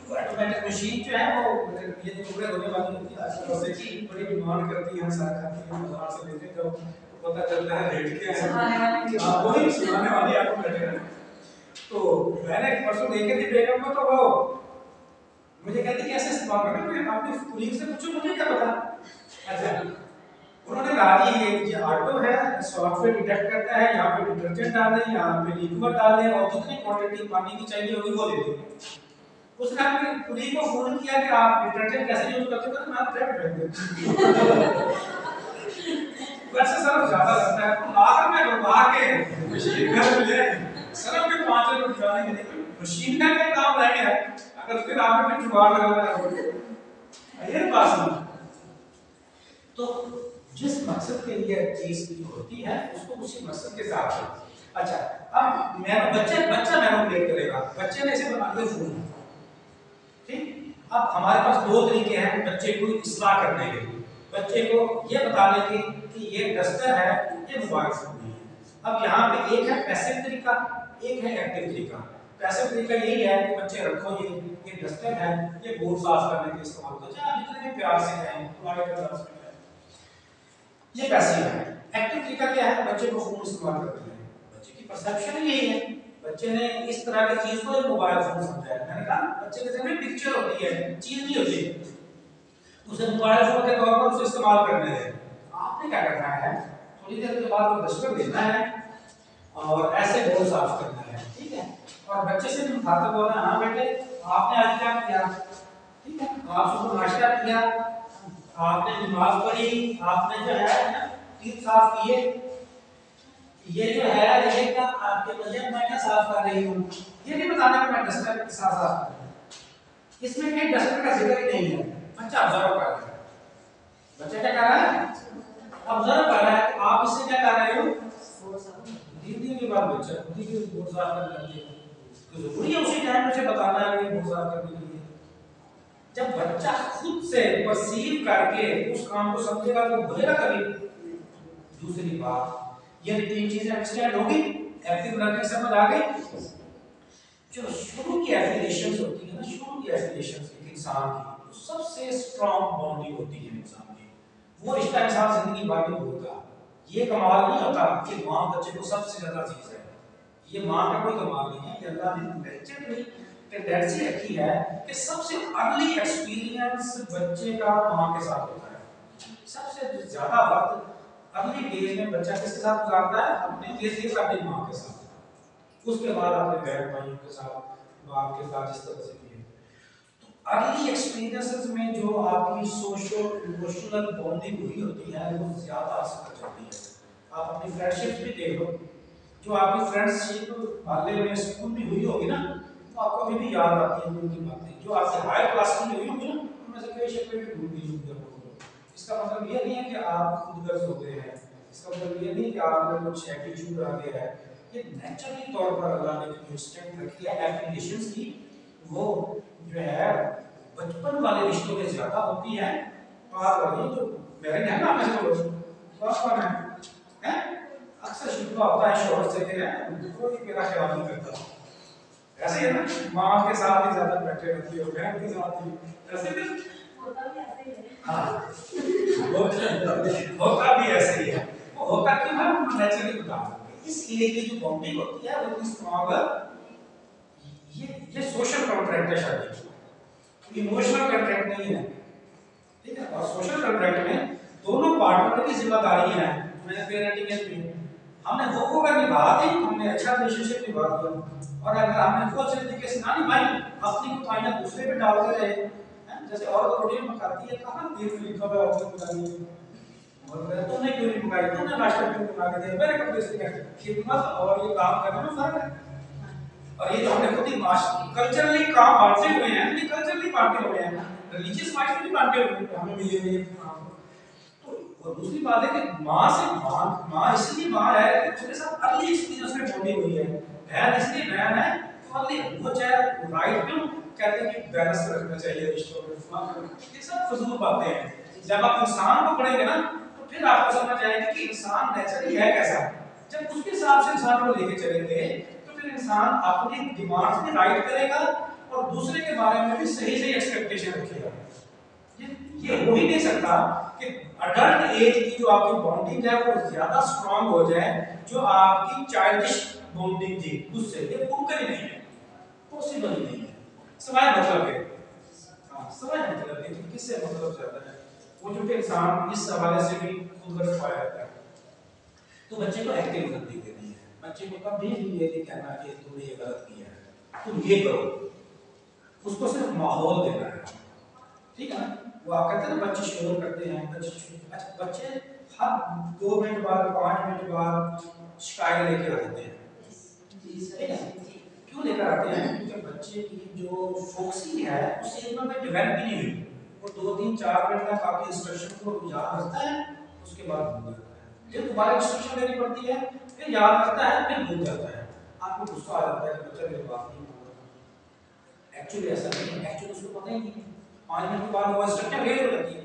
ऑटोमेटिक मशीन जो है वो ये जो टुकड़े होने वाली होती है आजकल से की बड़ी डिमांड करती है, सारा खाती है, बाजार से लेते तो पता चलता है रेट क्या है, हां वही सुनाने वाली आपको बैठे हैं। तो मैंने एक परसों देखे थे बेगम को, तो वो मुझे कहती कैसे इस्तेमाल करना, मैं अपनी कुलीग से पूछूं मुझे क्या पता। अच्छा, उन्होंने कहा ये ऑटो है, सॉफ्टवेयर डिटेक्ट करता है, यहाँ पे डिटर्जेंट डाल दें, यहाँ पे लिक्विड डाल दें और जितनी क्वांटिटी पानी की चाहिए होगी वो दे दें। उसने अपनी कुलीग को फोन किया कि आप डिटर्जेंट कैसे यूज करते हो, तो मैं ब्रेड भेज देता वैसे सर ज्यादा लगता है, आखिर में रुका के मशीन घर में ले सर के 5 मिनट जाने के लिए मशीन का क्या काम रह गया, अगर फिर आपने कुछ जुगाड़ लगाना है ये पास में। तो जिस मकसद के लिए चीज की होती है उसको उसी मकसद के साथ। अच्छा, अब मैं बच्चा मैनिपुलेट करेगा, बच्चे ने इसे बना दिया फोन, ठीक। अब हमारे पास दो तरीके हैं बच्चे को इस्लाह करने के, बच्चे को ये बताने के कि ये डस्टर है, ये मोबाइल फोन नहीं है। अब यहाँ पे एक है पैसिव तरीका, एक है एक्टिव तरीका। पैसिव तरीका यही है कि बच्चे रखो ये डस्टर है, ये बोर्ड साफ करने के लिए इस्तेमाल होता है, चाहे जितने भी प्यार से कहें तुम्हारे प्यार से कहें, ये पैसिव है। एक्टिव तरीका क्या है, बच्चे को फोन इस्तेमाल करते हैं, बच्चे की परसेप्शन यही है, बच्चे ने इस तरह की चीज को मोबाइल फोन समझा है। मैंने कहा बच्चे के जहन में पिक्चर होती है, चीज नहीं होती, उसे मोबाइल फोन के तौर पर उसे इस्तेमाल करने दें। आपने क्या करना है, थोड़ी देर के बाद वो डस्टर लेना है और ऐसे बोर्ड साफ करना है, ठीक है। और बच्चे से भी खाते बोलना, हाँ बेटे आपने आज क्या किया, ठीक है, आप सुबह नाश्ता किया, आपने नमाज पढ़ी, आपने जो है टीथ साफ किए, ये जो है ये क्या आपके मजे में क्या साफ कर रही हूँ, ये नहीं बताना कि मैं डस्टर के साथ साफ कर रहा हूँ। इसमें कहीं डस्टर का जिक्र ही नहीं है, बच्चा ऑब्जर्व कर रहा है। बच्चा क्या कर रहा है, ऑब्जर्व कर रहा है आप इससे क्या कर रहे हो, दीदी के बाद बच्चा खुद ही बोर्ड साफ करने लगते हैं, तो जरूरी है उसी टाइम मुझे बताना है कि बोर्ड साफ करने के लिए। जब बच्चा खुद से परसीव करके उस काम को समझेगा तो बोलेगा कभी। दूसरी बात, ये तीन चीजें अंडरस्टैंड होगी, एक्टिव लर्निंग समझ आ गई। जो शुरू की एफिलिएशंस होती है ना, शुरू की एफिलिएशंस एक इंसान की तो सबसे स्ट्रांग बॉन्डिंग होती है इंसान की, वो रिश्ता इंसान जिंदगी भर नहीं भूलता। ये कमाल नहीं होता कि मां बच्चे को सबसे ज्यादा चीज है, ये मां का कोई कमाल नहीं है, ये अल्लाह ने नेचुरली टेंडेंसी रखी है कि सबसे अर्ली एक्सपीरियंस बच्चे का मां के साथ होता है। सबसे ज्यादा वक्त अर्ली डेज में बच्चा किसके साथ गुजारता है, अपने केस अपनी मां के साथ, उसके बाद अपने बहन भाइयों के साथ, बाप के साथ, इस तरह से किए। तो अर्ली एक्सपीरियंसेस में जो आपकी सोशल इमोशनल बॉन्डिंग हुई होती है वो ज्यादा असर करती है। आप अपनी फ्रेंडशिप भी देख लो, जो आपकी फ्रेंडशिप मोहल्ले में स्कूल में हुई होगी ना, तो आपको अभी भी याद आती है उनकी बातें जो आपसे हायर क्लास में हुई होंगी ना, उनमें से कई शक्लें भूल गई होंगी आपको। इसका मतलब ये नहीं है कि आप खुद गर्ज हो गए हैं, इसका मतलब ये नहीं कि आप में कुछ एटीट्यूड आ गया है। ये नेचुरली तौर पर अल्लाह ने जो स्ट्रेंथ रखी है एफिलिएशंस की, वो जो है बचपन वाले रिश्तों में ज्यादा होती है। पास वाली जो मैरिड है ना, हमें से लोग पास वाले हैं अक्सर शिकवा होता है शोहर से कि कोई मेरा ख्याल नहीं करता, ऐसे ही है ना, माँ के साथ ही ज्यादा बैठे रहती है, बहन के साथ ही ऐसे भी होता भी ऐसे ही है। हाँ होता भी ऐसे ही है। वो होता क्यों है हम नेचुरली बता सकते, इसलिए कि जो बॉन्डिंग होती है वो इतनी स्ट्रॉन्ग है। ये सोशल कॉन्ट्रैक्ट है, शादी इमोशनल कॉन्ट्रैक्ट नहीं है, ठीक है। और सोशल कॉन्ट्रैक्ट में दोनों पार्टनर की जिम्मेदारी है। मैंने पेरेंटिंग में हमने वो अगर निभा दी, हमने अच्छा रिलेशनशिप निभा दिया, और अगर हमने वो अच्छे तरीके से ना निभाई, अपनी कुताहियां दूसरे पे डालते रहे, जैसे और रोटी पकाती है, कहाँ देख लिखा हुआ औरत पकानी है, और तुमने क्यों नहीं पकाई, तुमने नाश्ता क्यों बना के दिया, मेरे कपड़े से क्या, खिदमत और ये काम करने में फर्क है। और ये जो हमने खुद ही कल्चरली काम बांटे हुए हैं, ये कल्चरली बांटे हुए हैं, रिलीजियस माइंड में भी बांटे हुए हैं, हमें भी ये तो। और दूसरी बात है कि माँ से माँ इसलिए माँ है कि उसके साथ अर्ली एक्सपीरियंस में बॉन्डिंग हुई है। बहन इसलिए बहन है तो अर्ली, वो चाहे राइट क्यों कहते हैं कि बैलेंस रखना चाहिए रिश्तों में, ये सब फजूल बातें हैं। जब आप इंसान को पढ़ेंगे ना, तो फिर आपको समझ आएगी कि इंसान नेचुरली है कैसा। जब उसके हिसाब से इंसान को लेके चलेंगे, तो फिर इंसान अपनी दिमाग से राइट करेगा और दूसरे के बारे में भी सही सही एक्सपेक्टेशन रखेगा। ये हो ही नहीं सकता कि अडल्ट एज की जो आपकी बॉन्डिंग है वो ज्यादा स्ट्रांग हो जाए जो आपकी चाइल्डिश बॉन्डिंग थी उससे। ये मुमकिन ही नहीं है, पॉसिबल ही नहीं है। सवाल मतलब है, हाँ सवाल मतलब है कि किससे मतलब ज्यादा है, वो जो कि इंसान इस हवाले से भी खुद गर्ज पाया जाता है। तो बच्चे को एक्टिव करने देनी है, बच्चे को कभी भी ये नहीं कहना कि तुमने ये गलत किया है, तुम ये करो, उसको सिर्फ माहौल देना है, ठीक है ना। वो आप कहते हैं ना बच्चे शोर करते हैं, बच्चे हर 2 मिनट बाद 5 मिनट बाद शिकायत लेकर आते हैं, ठीक है। क्यों लेकर आते हैं? क्योंकि बच्चे की जो फोकसिंग है उस एज में डेवलप ही नहीं हुई। वो 2-3-4 मिनट तक आपके इंस्ट्रक्शन को याद रखता है, उसके बाद भूल जाता है, फिर दोबारा इंस्ट्रक्शन देनी पड़ती है, फिर याद रखता है, फिर भूल जाता है। आपको गुस्सा आ जाता है कि बच्चा मेरी बात नहीं मान रहा। एक्चुअली ऐसा नहीं है, एक्चुअली उसको पता ही नहीं है, 5 मिनट के बाद वो इंस्ट्रक्शन रेज हो जाती है।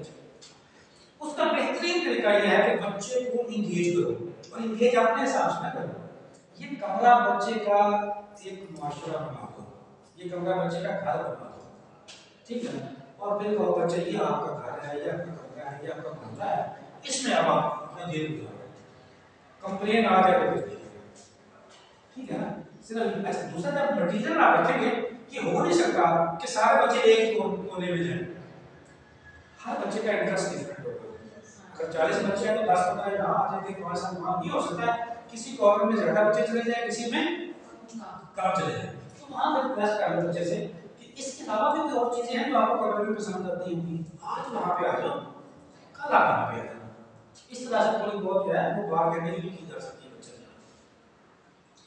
उसका बेहतरीन तरीका यह है कि बच्चे को इंगेज करो, और इंगेज अपने हिसाब से ना करो। ये कमरा बच्चे का एक माशरा बना दो, ये कमरा बच्चे का घर बना दो, ठीक है। और फिर कहो बच्चे ये आपका घर है, ये आपका कमरा है, ये आपका कमरा है, इसमें अब आप अपना देर गुजारो, कंप्लेन आ जाए तो ठीक है ना। सिर्फ अच्छा दूसरा जब मटीरियल आप रखेंगे कि हो नहीं सकता कि सारे बच्चे एक ही कोने में जाएं, हर बच्चे का इंटरेस्ट डिफरेंट होगा। अगर 40 बच्चे हैं तो 10-15 यहाँ आ जाएंगे, 5 साल वहाँ भी हो सकता है, किसी कॉर्नर में ज्यादा बच्चे चले जाए, किसी में कम चले जाए, तो वहाँ पर प्रयास कर लो बच्चे से कि इसके अलावा भी और चीजें हैं जो आपको कॉर्नर में पसंद आती होंगी, आज वहाँ पे आ जाओ, कल आप यहाँ पे आ जाओ। इस तरह से थोड़ी बहुत जो है वो बात करने की की जा सकती है बच्चे से।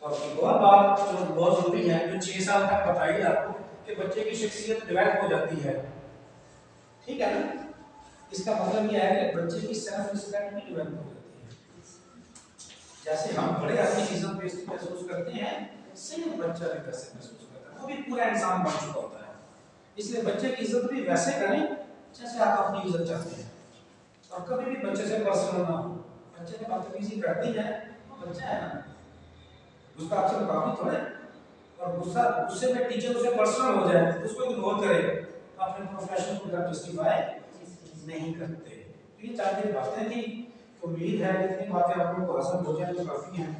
और एक और बात जो बहुत जरूरी है, जो 6 साल तक बताई आपको कि बच्चे की शख्सियत डेवलप हो जाती है, ठीक है ना। इसका मतलब यह है कि बच्चे की सेल्फ रिस्पेक्ट भी डेवलप हो जाती है। जैसे हम बड़े आदमी इज्जत बेइज्जती महसूस करते हैं, सेम बच्चा भी वैसे महसूस करता है, वो भी पूरा इंसान बन चुका होता है। इसलिए बच्चे की इज्जत भी वैसे करें जैसे आप अपनी इज्जत चाहते हैं, और कभी भी बच्चे से पर्सनल ना हो। बच्चे ने बदतमीजी कर दी है, वो बच्चा है ना, उसका आपसे मुकाबला थोड़ा है, और गुस्से में टीचर उसे पर्सनल हो जाए, उसको इग्नोर करे, तो अपने प्रोफेशन को जस्टिफाई नहीं करते। तो ये 4 बातें थी, उम्मीद है कि इतनी बातें आप लोगों को आसान हो जाए तो काफी हैं।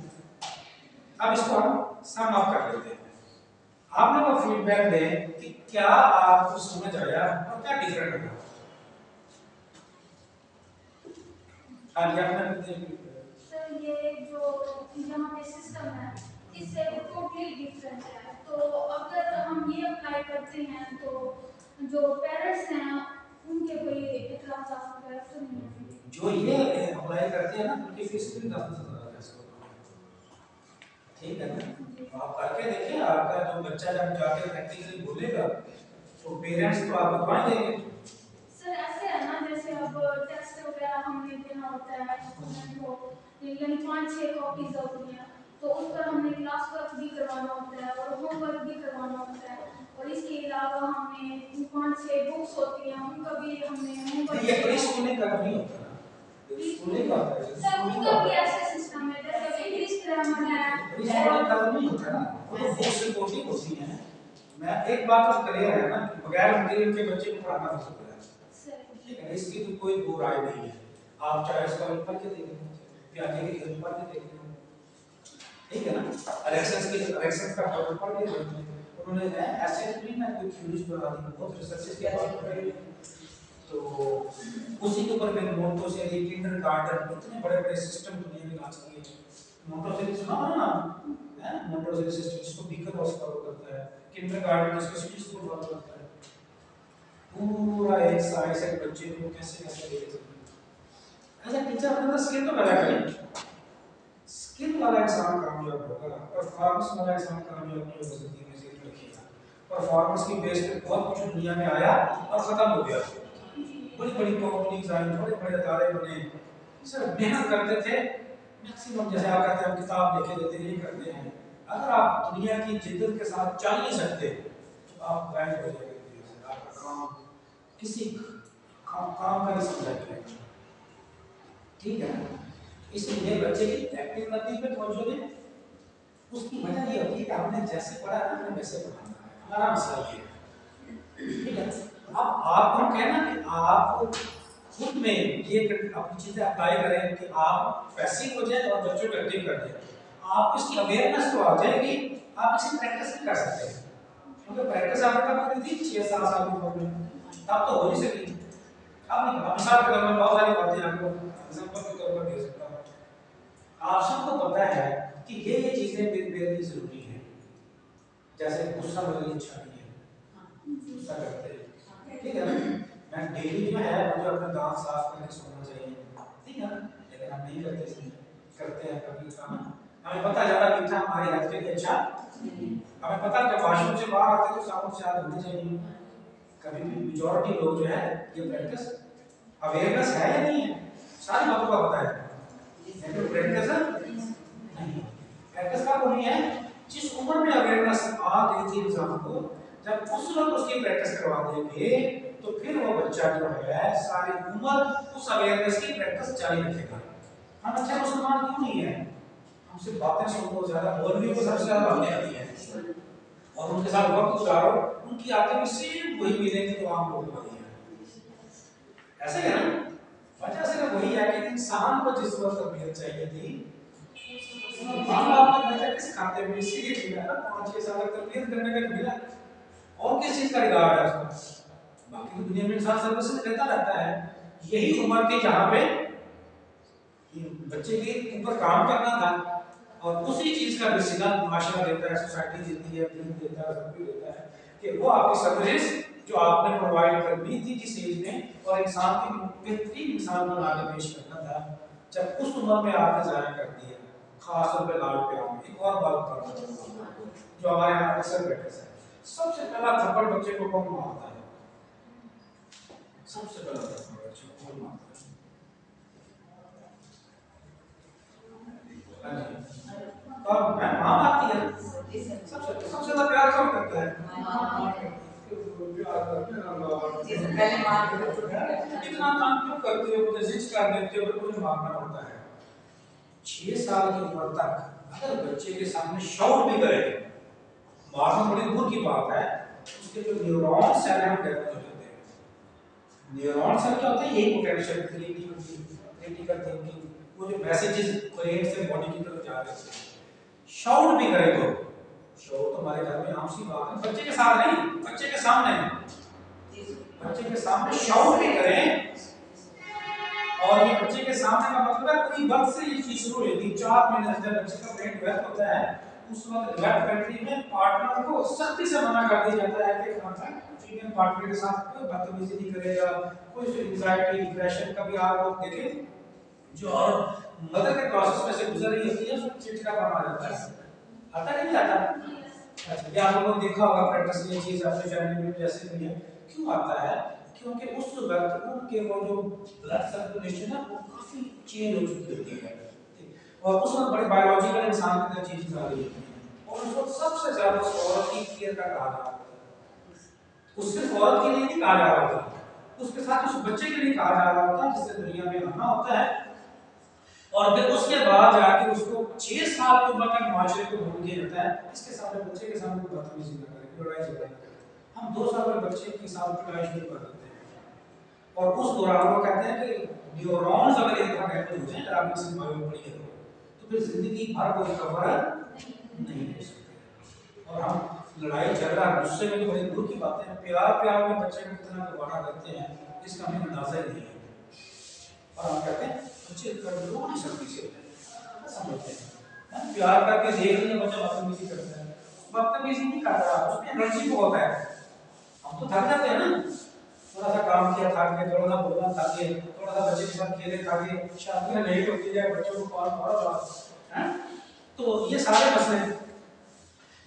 अब इसको हम सम अप कर लेते हैं। आप लोग फीडबैक दें कि क्या आपको समझ आया और क्या डिफरेंट लगा। हाँ जी, आपने सर ये जो यहाँ पे सिस्टम है इससे टोटली डिफरेंट है, तो अगर हम ये अप्लाई करते हैं तो जो पेरेंट्स हैं उनके कोई इतराज़ात वगैरह तो नहीं है? जो ये अप्लाई करते हैं ना उनकी फीस भी 10,000 है, ठीक है ना। आप करके देखिए, आपका जो बच्चा जब जाके प्रैक्टिकली बोलेगा तो पेरेंट्स तो आपको दवाएं देंगे। सर ऐसे है ना, जैसे अब टेस्ट वगैरह हमने देना होता है स्टूडेंट को, यानी 5-6 कॉपीज होती हैं, तो उस पर हमने क्लास वर्क भी करवाना होता है और होमवर्क भी करवाना होता है, और इसके अलावा हमें 5-6 बुक्स होती हैं, उनका भी हमने होमवर्क। ये प्री स्कूलिंग का नहीं होता ना, स्कूलिंग का होता है। सर उनका भी ऐसा सिस्टम है जैसे इंग्लिश ग्रामर है, प्री स्कूलिंग का नहीं होता ना, वो तो बुक्स से कोचिंग होती है। मैं एक बात तो क्लियर है ना, बगैर मटेरियल के बच्चे को पढ़ाना नहीं सकता है, ठीक है, इसकी तो कोई बुरी राय नहीं है। आप चाहे इसका पढ़ के देख लो या आगे की हेल्प पढ़ के देख लो, ठीक है ना, रेक्सेस का पढ़ के देख लो। उन्होंने ऐसे नहीं ना कोई थ्योरीज बना दी, बहुत रिसर्चेस के बाद पढ़े, तो उसी के ऊपर मैंने मोंटेसोरी, किंडरगार्टन, इतने बड़े-बड़े सिस्टम दुनिया में लॉन्च किए। मोंटेसोरी सुना है ना, है मोंटेसोरी सिस्टम जिसको बीकर हाउस फॉलो करता है, किंडरगार्टन जिसको सिटी स्कूल फॉलो करता है। पूरा एक साल से बच्चे को कैसे कैसे लेके चलते हैं। ऐसा टीचर अपना स्किल तो पैदा करें, स्किल वाला इंसान कामयाब होगा, परफॉर्मेंस वाला इंसान कामयाब नहीं हो सकती। में से रखिएगा, परफॉर्मेंस की बेस पे बहुत कुछ दुनिया में आया और खत्म हो गया। बड़ी बड़ी कंपनीज आई, बड़े बड़े अदारे बने, सर मेहनत करते थे मैक्सिमम, जैसे आप कहते हैं किताब लिखे देते नहीं करते हैं। अगर आप दुनिया की जिद्दत के साथ चल नहीं सकते तो आप गायब हो जाएंगे, आपका काम किसी काम का नहीं समझा जाएगा, ठीक है। इसलिए बच्चे की एक्टिव नतीजे पे तवज्जो दें। उसकी वजह ये होती है कि हमने जैसे पढ़ा है हमने वैसे पढ़ाना है, हमारा मसला ये है, ठीक है। अब आपको कहना कि आप खुद में ये अपनी चीजें अप्लाई करें कि आप पैसिव हो जाए और बच्चों को एक्टिव कर दें, आप इसकी अवेयरनेस तो आ जाएगी, आप इसे प्रैक्टिस भी कर सकते हैं, क्योंकि प्रैक्टिस आपने कब करी थी 6-7 साल की उम्र में, तब तो हो नहीं सकी। अब नहीं, मिसाल के तौर पर बहुत सारी बातें आपको एग्जांपल के तौर पर दे सकता हूँ। आप सबको पता है कि ये चीजें मेरे लिए जरूरी है, जैसे गुस्सा मेरे लिए अच्छा नहीं है, गुस्सा करते हैं, ठीक है ना, मैं डेली जो है मुझे अपने दांत साफ करके सोना चाहिए, ठीक है ना, लेकिन हम नहीं करते, इसलिए करते हैं कभी काम। हमें पता चला मीठा हमारी हेल्थ के लिए अच्छा, हमें पता है जब वॉशरूम से बाहर आते तो साबुन से हाथ धोने चाहिए। कभी भी मेजॉरिटी लोग जो है ये प्रैक्टिस अवेयरनेस है या नहीं है, सारी बातों का पता है, लेकिन प्रैक्टिस नहीं, प्रैक्टिस का नहीं है। जिस उम्र में अवेयरनेस आ गई थी इंसान को, जब उस वक्त उसकी प्रैक्टिस करवा देंगे तो फिर वो बच्चा जो है सारी उम्र उस अवेयरनेस की प्रैक्टिस जारी रखेगा। हम अच्छे मुसलमान क्यों नहीं है, हमसे बातें सुनो ज्यादा, मौलवी को सबसे ज्यादा बातें आती है और उनके साथ वक्त गुजारो, उनकी आदतें भी सेम वही मिलेंगी जो आम लोग वाली है, ऐसे है ना। वजह सिर्फ वही है कि इंसान को जिस वक्त तरबियत चाहिए थी, माँ बाप ने बच्चा किस खाते में इसीलिए मिला ना, 5-6 साल तक तरबियत करने का मिला, और किस चीज का रिगार्ड है उसका। बाकी तो दुनिया में इंसान सर्विस देता रहता है, यही उम्र थी जहाँ पे बच्चे के ऊपर काम करना था, और उसी चीज का भी सिग्नल माशरा देता है, सोसाइटी देती है, दीन देता है, सब कुछ देता है कि वो आपकी सर्विस जो आपने प्रोवाइड करनी थी जिस एज में, और इंसान की बेहतरीन इंसान बना के पेश करना था, जब उस उम्र में आपने जाया कर दिया, खास तौर पे लाड़ प्यार में। एक और बात करना चाहूँगा जो हमारे यहाँ अक्सर प्रैक्टिस है, सबसे पहला थप्पड़ बच्चे को कौन मारता है, सबसे पहला थप्पड़ बच्चे को कौन मारता है, और माँ मारती है, सबसे ज्यादा प्यार कौन करता है, इतना काम क्यों करते हो, मुझे जिद कर देते हो, मुझे मारना पड़ता है। 6 साल की उम्र तक अगर बच्चे के सामने शाउट भी करे, मारना बड़ी दूर की बात है, उसके जो न्यूरॉन सेल हैं डेवलप हो जाते हैं। न्यूरॉन सेल क्या होते हैं, यही पोटेंशियल क्रिटिकल थिंकिंग, वो जो मैसेजेस ब्रेन से बॉडी की तरफ जा रहे हैं, शाउट भी करे तो, शाउट तो हमारे घर में आम सी बात है, बच्चे के साथ नहीं, बच्चे के सामने, बच्चे के सामने शाउट भी करें, और ये बच्चे के सामने का मतलब है पूरी वक्त से ये चीज शुरू हुई थी। 4 महीने जब बच्चे का ब्रेन डेवलप होता है, उस वक्त डेवलप कंट्री में पार्टनर को सख्ती से मना कर दिया जाता है कि फीमेल पार्टनर के साथ कोई बदतमीजी नहीं करेगा, कोई एंजाइटी डिप्रेशन का भी आप देखें जो और मदर के प्रोसेस में से गुजर रही होती है, उसको चिड़चिड़ापन आ जाता है, आता है नहीं आता? अच्छा, ये आप लोगों ने देखा होगा प्रैक्टिस ये चीज अपने फैमिली में जैसे भी है। क्यों आता है? क्योंकि उस वक्त उनके वो जो ब्लड सर्कुलेशन है वो काफी चेंज हो चुकी होती है, और उस वक्त बड़े बायोलॉजिकल इंसान की तरह चीजें आ रही होती हैं, और उस वक्त सबसे ज्यादा उस औरत की केयर का कहा जा रहा होता है। उससे औरत के लिए नहीं कहा जा रहा होता, उसके साथ उस बच्चे के लिए कहा जा रहा होता है जिससे दुनिया में आना होता है। और फिर उसके बाद जाके उसको 6 साल की उम्र तक माशरे को भूल दिया जाता है, इसके सामने बच्चे के सामने बदतमीजी न करें, लड़ाई झगड़ा न करें। हम 2 साल के बच्चे के साथ लड़ाई शुरू कर देते हैं, और उस दौरान वो कहते हैं कि न्यूरॉन्स अगर एक बार डैमेज हो जाए, अगर आपने किसी बायो में पढ़ी है तो फिर जिंदगी भर वो रिकवर नहीं हो सकते। और हम लड़ाई झगड़ा गुस्से में तो बड़ी दूर की बातें हैं, प्यार में बच्चे को कितना दोबारा करते हैं इसका हमें अंदाजा ही नहीं है। और हम कहते हैं बच्चे कंट्रोल नहीं सकती से समझते हैं, प्यार करके देख लिया बच्चा बदतमीजी करता है, बदतमीजी नहीं कर रहा, उसमें एनर्जी बहुत है। हम तो थक जाते हैं ना, थोड़ा सा काम किया थक गए, थोड़ा सा बोलना थक गए, थोड़ा सा बच्चे के साथ खेले थक गए, शादी में लेट होती है, बच्चों को कॉल मारो है, तो ये सारे मसले हैं।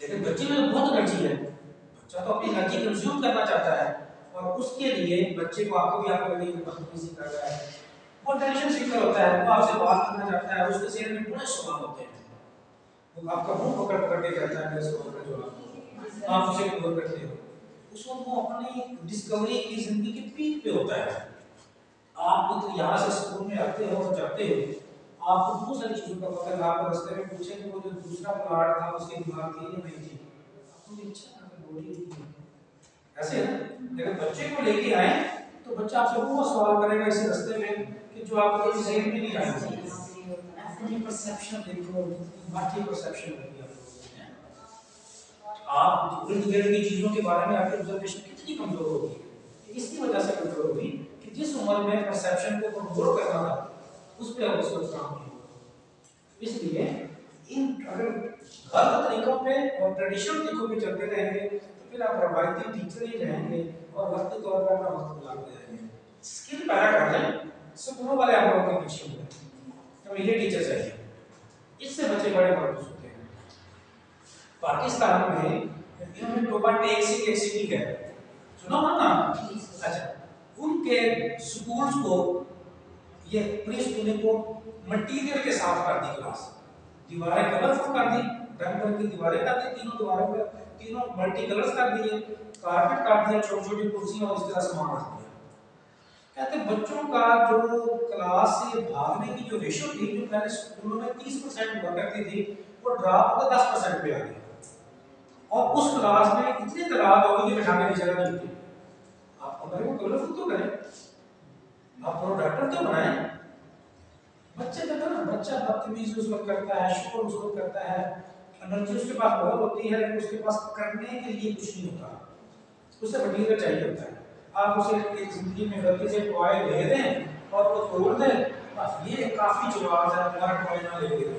लेकिन बच्चे में बहुत एनर्जी है, बच्चा तो अपनी एनर्जी कंज्यूम करना चाहता है, और उसके लिए बच्चे को आपको भी आपको नहीं बदतमीजी कर रहा है, वो टेंशन सीकर होता है, वो आपसे बात करना चाहता है, उसके शरीर में बड़े सवाल होते हैं, वो आपका मुंह पकड़ पकड़ के कहता है मेरे सवाल का जवाब, आप उसे इग्नोर करते हो। उस वक्त वो अपनी डिस्कवरी की जिंदगी के पीक पे होता है। आप तो यहाँ से स्कूल में आते हो और जाते हो, आपको बहुत सारी चीजों का पता है, आपको रास्ते में पूछे कि वो जो दूसरा प्लाट था उसकी दीवार थी या नहीं थी, आपको इच्छा बोली ऐसे है। लेकिन बच्चे को लेके आए तो बच्चा आपसे वो सवाल करेगा इस रास्ते में कि जो आपको कभी ज़हन में नहीं आया। अपनी परसेप्शन देखो, बाकी परसेप्शन होती है आप इर्द गिर्द की चीजों के बारे में आपकी ऑब्जर्वेशन कितनी कमजोर होगी, इसकी वजह से कमजोर होगी कि जिस उम्र में परसेप्शन को कंट्रोल करना था उस पर अब उसको काम नहीं होगा। इसलिए इन अगर गलत तरीकों पे और ट्रेडिशनल तरीकों पे चलते रहेंगे तो फिर आप रवायती टीचर ही रहेंगे और वक्ती तौर पर अपना वक्त गुजारते रहेंगे। स्किल पैदा कर लें, स्कूलों वाले आप लोगों के पीछे हो तो ये टीचर चाहिए, इससे बच्चे बड़े मजबूत होते हैं। पाकिस्तान में इन्होंने टोबा टेक सिटी है, सुना हो ना? अच्छा, उनके स्कूल्स को ये प्री स्कूलिंग को मटेरियल के साथ कर दी, क्लास दीवारें कलरफुल कर दी, रंग बिरंगी की दीवारें कर दी, तीनों दीवारों पर तीनों मल्टी कलर्स कर दिए, कारपेट काट दिया, छोटी छोटी कुर्सियां और इस तरह सामान रख दिया। कहते बच्चों का जो क्लास से भागने की जो रेशो थी, जो पहले स्कूलों में 30% हुआ करती थी, वो ड्रॉप होकर 10% पे आ गई, और उस क्लास में इतनी तादाद होगी कि बैठाने की जगह नहीं होती। आप कमरे को कलरफुल तो करें, आप प्रोडक्टर तो बनाएं। बच्चे कहते ना, बच्चा बदतमीजी उस वक्त करता है, शोर उस वक्त करता है, एनर्जी उसके पास बहुत होती है लेकिन उसके पास करने के लिए कुछ नहीं होता, उसे मटीरियल चाहिए होता है। आप उसे एक जिंदगी में गलती से टॉय दे दें और वो तोड़ दें, बस ये काफी जवाब है, हमारा टॉय ना ले देगा,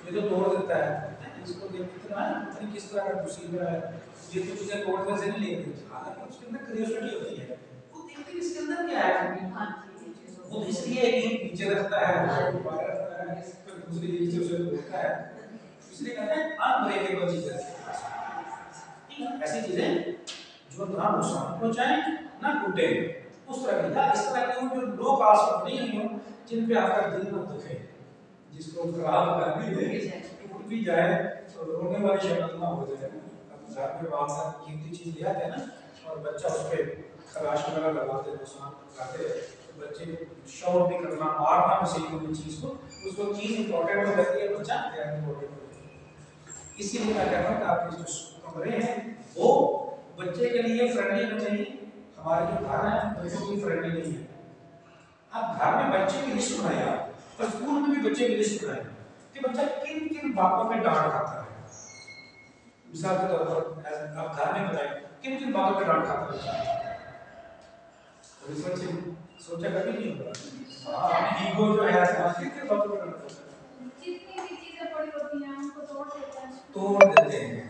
ये तो तोड़ देता है, इसको देख कितना है, पता किस तरह का मुसीबत है, ये तो चीजें तोड़ने से नहीं लेते, हालांकि उसके अंदर क्रिएटिविटी होती है, वो देखते हैं इसके अंदर क्या है, वो इसलिए एक नीचे रखता है, ऊपर रखता है, फिर दूसरी चीज से उसे तोड़ता है, इसलिए कहते हैं अनब्रेकेबल चीजें, ऐसी चीजें जो ना नुकसान पहुंचाए ना टूटे, उस तरह की, इस तरह की जो लो कास्ट बनी हुई हो जिन पे आपका दिल न दुखे, जिसको खराब कर भी दे, टूट भी जाए तो रोने वाली शक्ल ना हो जाए। अब घर में बात सा कीमती चीज ले आते हैं ना, और बच्चा उस पे खराश वगैरह लगाते, नुकसान करते, तो बच्चे को शौक भी करना, मारना भी सही होगी चीज को, उसको चीज इंपॉर्टेंट हो जाती है, बच्चा इंपॉर्टेंट हो जाता है। इसीलिए मैं कहता हूँ कि आपके जो कमरे हैं वो बच्चे के लिए फ्रेंडली होने चाहिए। हमारे जो घर है बच्चों के लिए फ्रेंडली नहीं है। आप घर में बच्चे की लिस्ट बनाए, आप और स्कूल में भी बच्चे की लिस्ट बनाए कि बच्चा किन किन बातों में डांट खाता है। मिसाल के तौर पर आप घर में बताएं किन किन बातों में डांट खाता है, सोचा कभी नहीं होगा। ईगो जो है किन किन बातों में डांट खाता है, जितनी भी चीजें पड़ी होती हैं उनको तोड़ देते हैं,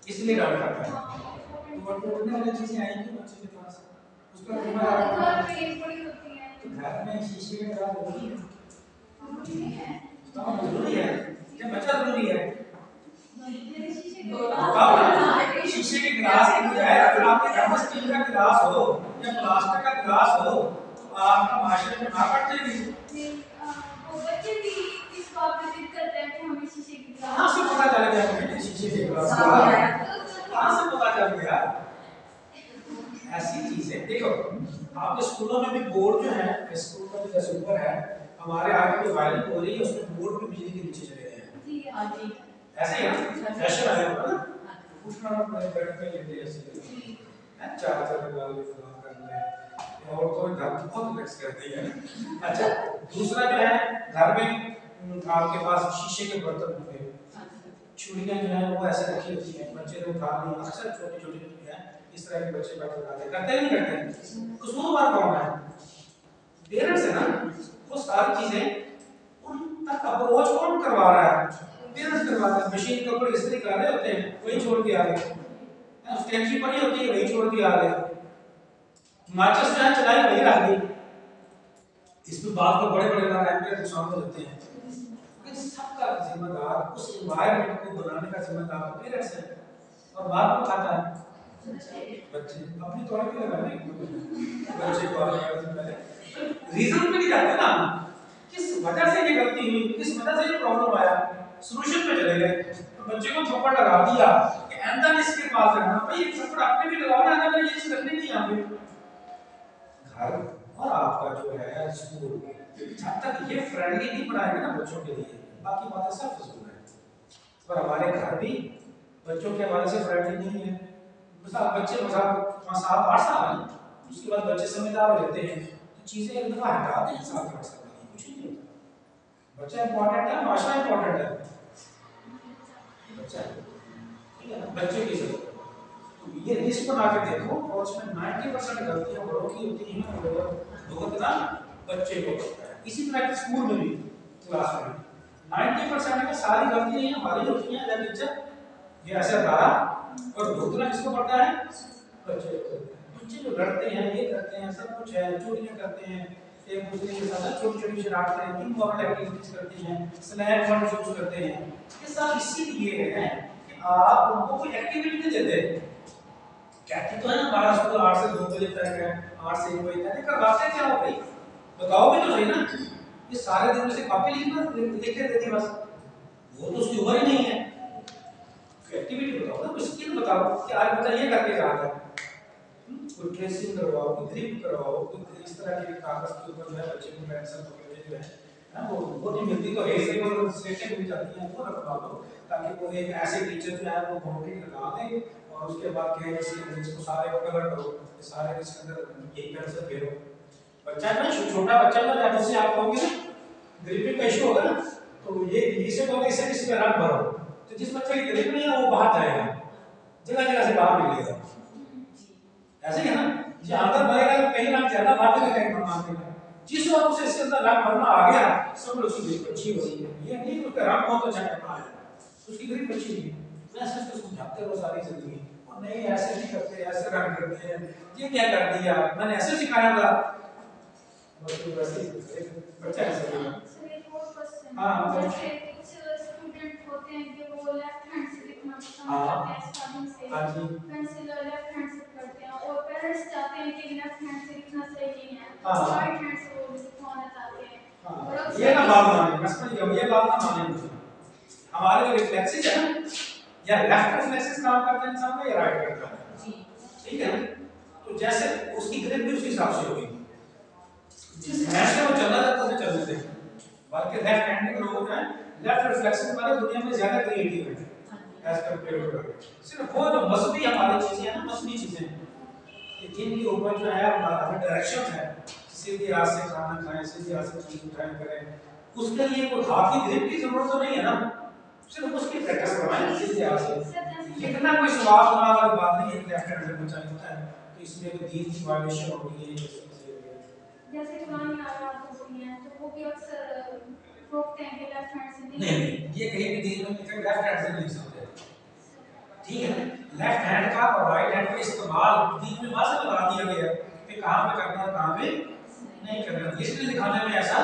इसलिए डांट खाता है। तो तोड़ने वाली चीजें आएंगी बच्चे के पास, उसका घर पे ये पड़ी होती हैं, तो घर में शीशे में डाल होगी है, तो जरूरी है, जब बच्चा जरूरी है, शीशे के गिलास की बजाय अगर आपके घर में स्टील का गिलास हो या प्लास्टिक का गिलास हो तो आपका माशरे में ना कट जाएगी। वो बच्चे भी इस बात पे जिद करते हैं कि हमें शीशे की गिलास। कहाँ से पता चल गया मुझे शीशे के गिलास कहाँ से पता चल गया? ऐसी चीजें देखो, आपके स्कूलों में भी बोर्ड जो है, स्कूल का जैसे ऊपर है, हमारे आगे जो वायरिंग हो रही है उसमें बोर्ड भी बिजली के नीचे चले गए हैं। जी हाँ जी। ऐसे ही ना फैशन आया होगा ना, उठना अपने बेड पे लेटे ऐसे है, चार्जर लगा ले काम कर ले, और तो घर बहुत रिलैक्स करती है। अच्छा, दूसरा जो है घर में आपके पास शीशे के बर्तन होते हैं, चूड़ियां जो है वो ऐसे रखी होती हैं, बच्चे ने उठा ली, अक्सर छोटी छोटी चूड़ियां इस तरह के बच्चे बैठ कर करते नहीं करते, कसूरवार कौन है? पेरेंट्स है ना। वो सारी चीजें उन तक अप्रोच कौन करवा रहा है? पेरेंट्स करवाते हैं। मशीन के ऊपर इस्त्री कर रहे होते हैं, वही छोड़ के आ गए, स्टैंची पड़ी होती है वही छोड़ के आ गए, माचिस जो है चलाई वही रख दी, इसमें बात को बड़े बड़े एम्पियर नुकसान हो जाते हैं। सबका जिम्मेदार उस एनवायरनमेंट को बनाने का जिम्मेदार पेरेंट्स है, और बाद में खाता है बच्चे। अपनी तौर पे लगा नहीं बच्चे को रीजन पे नहीं जाते ना, किस वजह से ये गलती हुई, किस वजह से ये प्रॉब्लम आया, सॉल्यूशन पे चले गए। तो बच्चे को थप्पड़ लगा दिया कि अंदर इसके पास रहना, भाई एक थप्पड़ आपने भी लगाना है, अगर ये चीज करनी नहीं आती। घर और आपका जो है स्कूल जब तक ये फ्रेंडली नहीं बनाएगा ना बच्चों के लिए, बाकी बातें सब फजूल है। पर हमारे घर भी बच्चों के हवाले से फ्रेंडली नहीं है। बच्चे 7-8 साल हैं, उसके बाद बच्चे समझदार हो जाते हैं, तो चीजें एक दफा हटा दें 7-8 साल की, कुछ नहीं होता। बच्चा इंपॉर्टेंट है, माशरा इंपॉर्टेंट है, बच्चा ठीक है ना, बच्चे की जरूरत। तो ये लिस्ट बना के देखो, और उसमें 90% गलतियां बड़ों की होती हैं, भुगतना बच्चे को होता है। इसी तरह के स्कूल में भी क्लास में 90% में सारी गलतियां हमारी होती हैं, या टीचर ये ऐसा कहा, और भुगतना किसको पड़ता है? बच्चे को। बच्चे जो लड़ते हैं, ये करते हैं, सब कुछ है, चोरियां करते हैं, एक दूसरे के साथ छोटी छोटी शरारतें हैं, इमोरल एक्टिविटीज करते हैं, स्नैक फंड यूज करते हैं। ये सब इसीलिए है कि आप उनको कोई एक्टिविटी नहीं देते। कहते तो है हमारा स्कूल 8 से 2 बजे तक है, 8 से 1 बजे तक, करवाते क्या हो भाई? बताओ भी तो सही ना। ये सारे दिन से कॉपी लिखते रहती बस, वो तो उसकी उम्र ही नहीं है। एक्टिविटी बताओ ना, स्किल बताओ कि आज बच्चा ये करके जा रहा है, कोई ट्रेसिंग करवाओ, कोई ग्रिप करवाओ, कोई इस तरह के कागज के ऊपर जो है बच्चे को पेंसिल पकड़ जो है ना, वो नहीं मिलती तो रेस से वो सेटिंग मिल जाती है, वो रखवा दो, ताकि वो एक ऐसे टीचर जो है वो बाउंड्री लगा दे, और उसके बाद कहे इसको सारे को कलर करो, सारे इसके अंदर यही पेंसिल फेरो। बच्चा ना, छोटा बच्चा ना, जब से आप कहोगे ना ग्रिपिंग का इशू होगा ना, तो ये इसे कहोगे इसे इस पे रंग भरो, तो जिस बच्चे की ग्रिप नहीं है वो बाहर जाएगा, जगह जगह से बाहर निकलेगा। ऐसे ही है ना, जो अंदर भरेगा तो कहीं रंग ज्यादा बाहर निकलेगा, मानते हैं जिस वक्त उसे इसके अंदर रंग भरना आ गया, सब लोग उसकी ग्रिप अच्छी हो रही है, ये नहीं उसका रंग बहुत अच्छा करना है, उसकी ग्रिप अच्छी है। वैसे उसको समझाते रहो सारी जिंदगी, और नहीं ऐसे नहीं करते, ऐसे रंग करते हैं, ये क्या कर दिया, मैंने ऐसे सिखाया था, बस वैसे बच्चा ऐसे बोला। हाँ, जैसे कुछ स्टूडेंट होते हैं कि वो लेफ्ट हैंड से लिखना पसंद करते हैं, स्टार्टिंग से पेंसिल लेफ्ट हैंड से पकड़ते हैं, और पेरेंट्स चाहते हैं कि लेफ्ट हैंड से लिखना सही नहीं है, राइट हैंड से वो लिखवाना चाहते हैं। ये ना बात माने, मैं समझ गया, ये बात ना माने। हमारे जो रिफ्लेक्सेस है ना, या लेफ्ट रिफ्लेक्सेस काम करते हैं इंसान का, या राइट करता है, ठीक है ना। तो जैसे उसकी ग्रिप भी उसी हिसाब से होगी, जिस हैंड से वो चलना चाहता है उसे चलने दें। बल्कि लेफ्ट हैंड लोग हैं, लेफ्ट रिफ्लेक्शन वाले दुनिया में ज्यादा क्रिएटिव है एज कंपेयर टू सिर्फ वो जो मजहबी हमारी चीजें हैं ना, मजहबी चीजें, जिनके ऊपर जो है हमारा डायरेक्शन है, सीधी राह से खाना खाएं, सीधी राह से चीज उठाएं करें, उसके लिए कोई हाथ की ग्रिप की जरूरत तो नहीं है ना, सिर्फ उसकी प्रैक्टिस करवाएं सीधी राह से। इतना कोई सवाल होना वाली बात नहीं है कि लेफ्ट हैंड से बच्चा लिखता है तो इसमें कोई दीन की वायलेशन होगी है। जैसे पुरानी आयात होती हैं तो वो भी अक्सर रोकते हैं कि लेफ्ट हैंड से नहीं, ये कहीं भी दीन में लिखा है लेफ्ट हैंड से नहीं लिख सकते, ठीक है। लेफ्ट हैंड का और राइट हैंड का इस्तेमाल दीन में वाज़ेह बता दिया गया है कि कहां पे करना है कहां पे नहीं करना। इसलिए दिखाने में ऐसा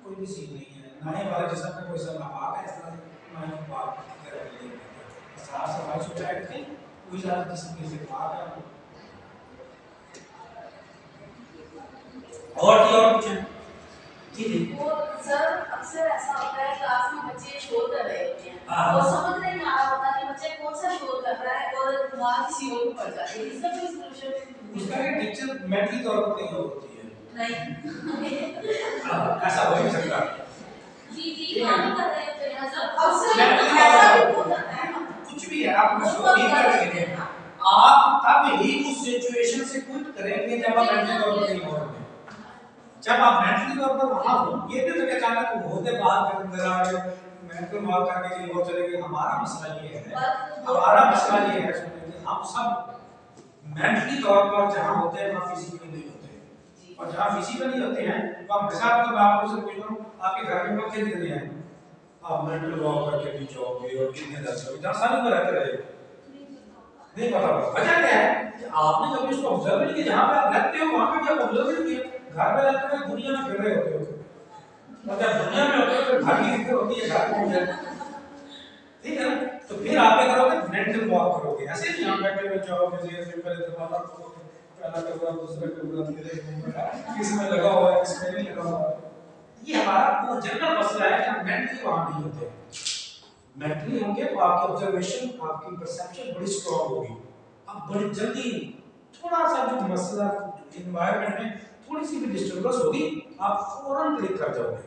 कोई भी सीन नहीं है, ना ही हमारे जिस्म में कोई सा नापाक है, इसलिए ना ही पाक साफ सफाई सुथरा रखें, कोई ज़्यादा किसी से बात है और कुछ जी जी। वो सर अक्सर ऐसा होता है क्लास में बच्चे शोर कर रहे होते हैं हाँ। और समझ नहीं आ रहा होता कि बच्चे कौन सा शोर कर रहा है और दिमाग किसी और को पड़ जाती है, इसका कोई सलूशन उसका एक टीचर मेंटली तौर पर कहीं और होती है नहीं। ऐसा हो नहीं सकता। जी जी काम कर रहे होते हैं सब अक्सर Mentally ऐसा और- भी हो जाता है ना, कुछ भी है आप उसको नहीं कर सकते हैं। आप तब ही उस सिचुएशन से क्विट करेंगे जब आप मेंटली तौर पर नहीं हो रहे। जब आप मेंटली तौर पर वहां हो, ये नहीं तो कि अचानक होते बात के अंदर आ गए मेंटल मार करके कहीं और चले गए। हमारा मसला ये है, हमारा मसला ये है कि हम सब मेंटली तौर पर जहां होते हैं वहां फिजिकली नहीं होते हैं, और जहां फिजिकली होते हैं तो आप हिसाब तो मैं आपसे पूछ रहा हूं आपके घर में बच्चे कितने हैं, आप मेंटल वॉक करके भी जाओगे और कितने दस लोग जहां सालों में रहते रहे नहीं पता वजह क्या है कि आपने कभी उसको ऑब्जर्व नहीं किया। जहां पे आप रहते हो वहां पे भी आप ऑब्जर्व नहीं किया। घर में रहते हो दुनिया में फिर रहे होते हो और जब दुनिया में होते हो तो घर की फिक्र होती है घर पहुंच जाए, ठीक है ना। तो फिर आप क्या करोगे, मेंटल वॉक करोगे। ऐसे नहीं आप बैठे हुए जाओगे जैसे पहले दरवाजा खोलोगे, पहला करूंगा दूसरा करूंगा तीसरा करूंगा, किसमें लगा हुआ है किसमें नहीं लगा हुआ है। ये हमारा वो जनरल मसला है कि हम मेंटली वहां नहीं होते। मेंटली होंगे तो आपकी ऑब्जर्वेशन आपकी परसेप्शन बड़ी स्ट्रांग होगी। आप बड़ी जल्दी थोड़ा सा जो मसला एनवायरनमेंट में थोड़ी सी भी डिस्टर्बेंस होगी आप फौरन क्लिक कर जाओगे।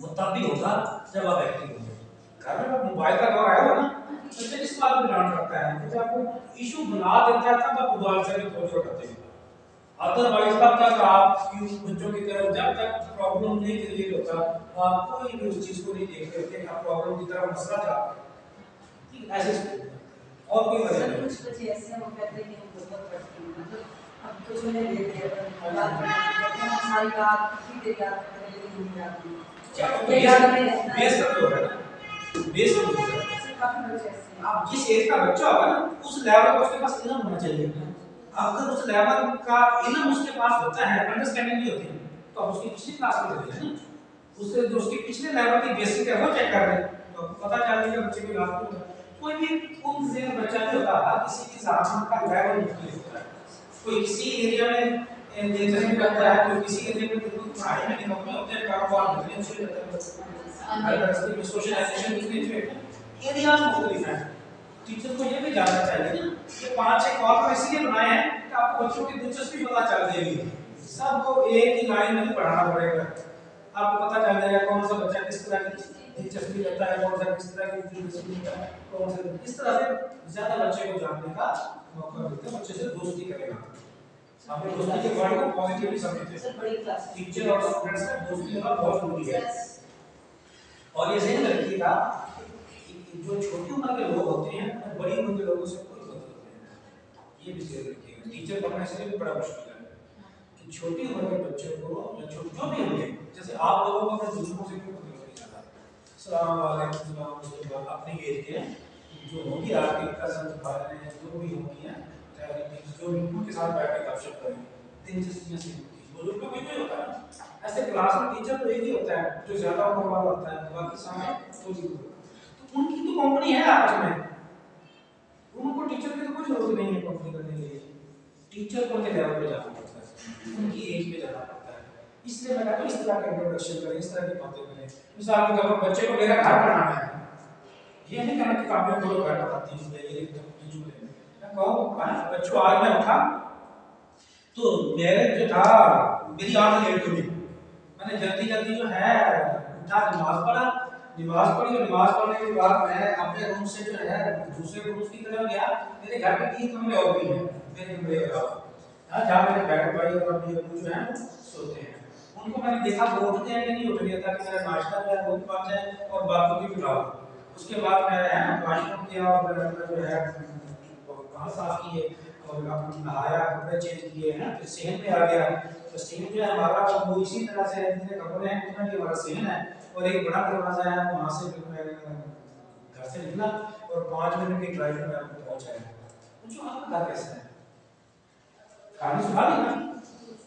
वो तब भी होगा जब आप एक्टिव होंगे। घर में मोबाइल का दौर आया हो ना, बच्चे इस बात पे डिमांड करता है कि आपको इशू बना देता है तब आप मोबाइल से भी थोड़ा करते हैं। अदरवाइज तब तक आप बच्चों की तरफ जब तक प्रॉब्लम नहीं क्रिएट होता आप कोई भी उस चीज को नहीं देखते होते कि आप प्रॉब्लम की तरफ मसला चाहते हैं। ऐसे और कोई वजह सर नहीं। कुछ बच्चे ऐसे हम कहते हैं कि हम बहुत पढ़ते हैं, मतलब अब कुछ उन्हें दे दिया रात में कहते हैं सारी रात कितनी देर याद करते हैं लेकिन नहीं याद नहीं। क्या ये याद में रहता है। बेस कर दो है ना, बेस कर दो। ऐसे काफी बच्चे ऐसे हैं। आप जिस एज का बच्चा होगा ना उस लेवल का उसके पास इल्म होना चाहिए। अगर उस लेवल का इल्म उसके पास होता है, अंडरस्टैंडिंग नहीं होती तो आप उसकी पिछली क्लास में चले जाएं, उससे जो उसके पिछले लेवल की बेसिक है वो चेक कर लें तो आपको पता चल जाएगा बच्चे की लास्ट में कोई भी उन से बच्चा नहीं होता है, किसी की जहां का लेवल मुख्तलिफ होता है। कोई किसी एरिया में दिलचस्पी रखता है, कोई किसी एरिया में बिल्कुल पढ़ाई में निकलते होते हैं, कारोबार में अच्छे रहते हैं, हर तरह की सोशलाइजेशन इतनी अच्छी है। एरिया मुख्तलिफ है। टीचर को ये भी जानना चाहिए ना कि 5-6 कॉल पर इसलिए बनाए हैं कि आपको बच्चों की दिलचस्पी पता चल जाएगी। सबको एक ही लाइन में पढ़ाना पड़ेगा, आपको पता चल जाएगा कौन सा बच्चा किस तरह की दिलचस्पी लेता है, कौन सा किस तरह की दिलचस्पी लेता है, कौन सा इस तरह से ज्यादा बच्चे को जानने का मौका मिलता है, बच्चे से दोस्ती करेगा। आपने दोस्ती के वर्ड को पॉजिटिवली समझते सर बड़ी क्लास हैं। टीचर और स्टूडेंट्स में दोस्ती होना बहुत जरूरी है। और ये ध्यान रखिएगा जो छोटी उम्र के लोग होते हैं वो बड़ी उम्र के लोगों से कोई बदल होते हैं। ये भी ध्यान रखिएगा। टीचर बनना इसलिए भी बड़ा मुश्किल है कि छोटी उम्र के बच्चे को या जो भी होंगे, जैसे आप लोगों को अपने बुजुर्गों से क्यों बदल नहीं जाता। सलाम वालेकुम सलाम उसके बाद अपनी एज के जो होंगी आपके कजन भाई हैं जो भी होंगी हैं जो उनके साथ बैठ के गपशप करें, दिलचस्पियां से बुजुर्गों को भी होता है। ऐसे क्लास में टीचर तो एक ही होता है जो ज्यादा उम्र वाला होता है, बाकी सामने तो उनकी तो कंपनी है आपस में, उनको टीचर की तो कोई जरूरत नहीं है कंपनी करने के लिए। टीचर को उनके लेवल पे जाना पड़ता है, उनकी एज पे जाना पड़ता है। इसलिए मैं कहता हूं इस तरह का इंट्रोडक्शन करें, इस तरह की बातें करें। मिसाल के तौर पर बच्चे को मेरा घर बनाना है, ये नहीं कहना कि काफी बड़ो घर बनाती हूं ये चूल्हे मैं कहूं बच्चों आज मैं उठा तो मेरे जो था मेरी आंख लेट हुई, मैंने जल्दी जल्दी जो है उठा नमाज पढ़ा, नमाज पढ़ी और नमाज पढ़ने के बाद मैं अपने रूम से जो है दूसरे रूम की तरफ गया। मेरे घर में 3 कमरे और भी हैं मेरे कमरे के अलावा, जहाँ मेरे बहन भाई और मेरे अब्बू जो है सोते हैं। उनको मैंने देखा वो उठते हैं कि नहीं उठ गया ताकि मेरा नाश्ता जो है वो बन जाए और बाकी की भी उठाओ। उसके बाद मैं वॉशरूम किया और जो है वहाँ साफ किए और अपना नहाया, कपड़े चेंज किए हैं, फिर सहन पे आ गया। तो सहन जो है हमारा वो इसी तरह से जितने कपड़े हैं उतना ही हमारा सहन है और एक बड़ा दरवाजा है, वहाँ से फिर मैं घर से निकला और 5 मिनट की ड्राइव में मैं पहुँच आया। पूछो आपका घर कैसा है? कहानी सुना दी ना,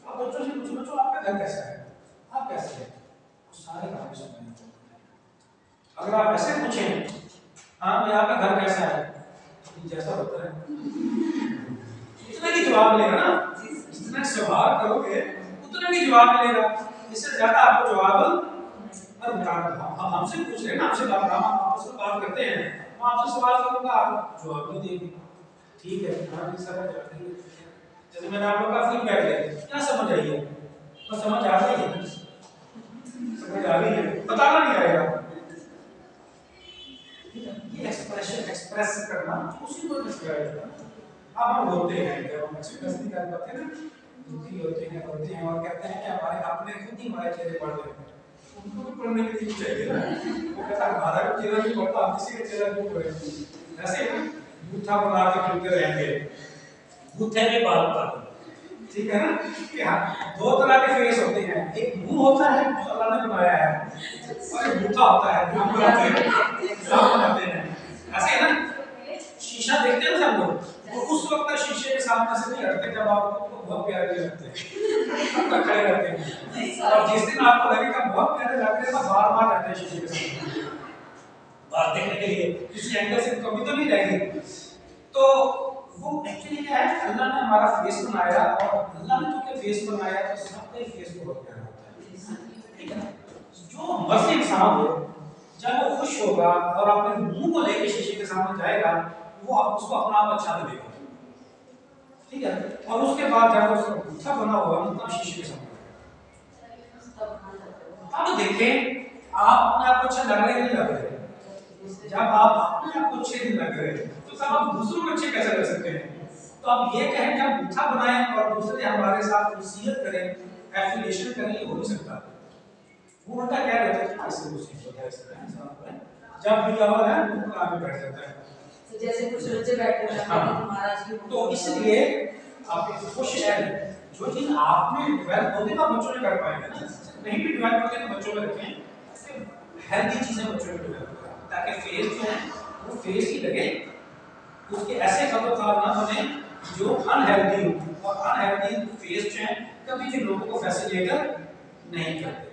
आप बच्चों से पूछो बच्चों आपका घर कैसा है, आप कैसे हैं, सारे कहानी सुनाएंगे। अगर आप ऐसे पूछें हाँ भैया आपका घर कैसा है, जैसा होता है इतना ही जवाब मिलेगा ना, जितना सवाल करोगे उतना ही जवाब मिलेगा, इससे ज्यादा आपको जवाब हम हमसे पूछ रहे हैं ना, हमसे बात हम आपस में बात करते हैं, मैं आपसे सवाल करूंगा आप जवाब नहीं देंगे, ठीक है हाँ जी समझ आ रही है। जैसे मैंने आप लोग का फीडबैक लिया क्या समझ आई है, तो समझ आ रही है, समझ आ रही है, बताना नहीं आएगा, ये एक्सप्रेशन एक्सप्रेस करना उसी को डिस्क्राइब करना। अब हम बोलते हैं जब हम एक्सप्रेस नहीं कर पाते ना, दुखी होते हैं और कहते हैं कि हमारे अपने खुद ही हमारे चेहरे पढ़ रहे हैं, उनको भी पढ़ने के लिए चाहिए ना, वो कहता है हमारा भी चेहरा नहीं पढ़ता, हम किसी का चेहरा क्यों पढ़ेंगे, ऐसे बूथा बना के फिरते रहेंगे, बूथे में बाल उतार, ठीक है ना, कि हाँ दो तरह के फेस होते हैं, एक मुंह होता है जो अल्लाह ने बनाया है और एक बूथा होता है जो हम बनाते हैं, ऐसे है ना, शीशा देखते हैं सब लोग, तो उस वक्त शीशे के सामने से नहीं हटते जब आपको बहुत प्यारे लगते हैं, खड़े रहते हैं, और जिस दिन आपको लगेगा बहुत प्यारे लग रहे हैं तो बार बार रहते हैं शीशे के सामने बात देखने के लिए, किसी एंगल से कभी तो नहीं रहेगी। तो वो एक्चुअली क्या है, अल्लाह ने हमारा फेस बनाया और अल्लाह ने जो फेस बनाया तो सबका फेस बहुत प्यारा होता है, ठीक है ना, जो मर्जी इंसान हो जब वो खुश होगा और अपने मुंह को लेके शीशे के सामने जाएगा वो उसको अपना आप अच्छा लगेगा, ठीक है, और उसके बाद जब उसका बूथा बना हुआ तब शीशे के सामने, अब देखें आप अपने आप को अच्छा लग रहे नहीं लग रहे, जब आप अपने आप को अच्छे नहीं लग रहे तो तब आप दूसरों को अच्छे कैसे लग सकते हैं, तो आप ये कहें कि हम बूथा बनाएं और दूसरे हमारे साथ वसीयत करें, एफिलिएशन करें, ये हो नहीं सकता, वो उल्टा क्या रहता है कि ऐसे मुसीबत होता है, इस तरह इंसान है जब भी क्या है वो आगे बैठ जाता है, तो जैसे कुछ बच्चे बैठे हैं महाराज की, तो इसलिए आप कोशिश करें जो चीज आपने डेवलप होगी तो बच्चों ने कर पाएंगे ना, नहीं भी डेवलप होते तो बच्चों में रखें, हेल्दी चीजें बच्चों में डेवलप करें ताकि फेस जो है वो फेस ही लगे, उसके ऐसे खतरनाक ना बने जो अनहेल्दी हो, और अनहेल्दी फेस जो है कभी भी लोगों को फैसिलिटेट नहीं करते।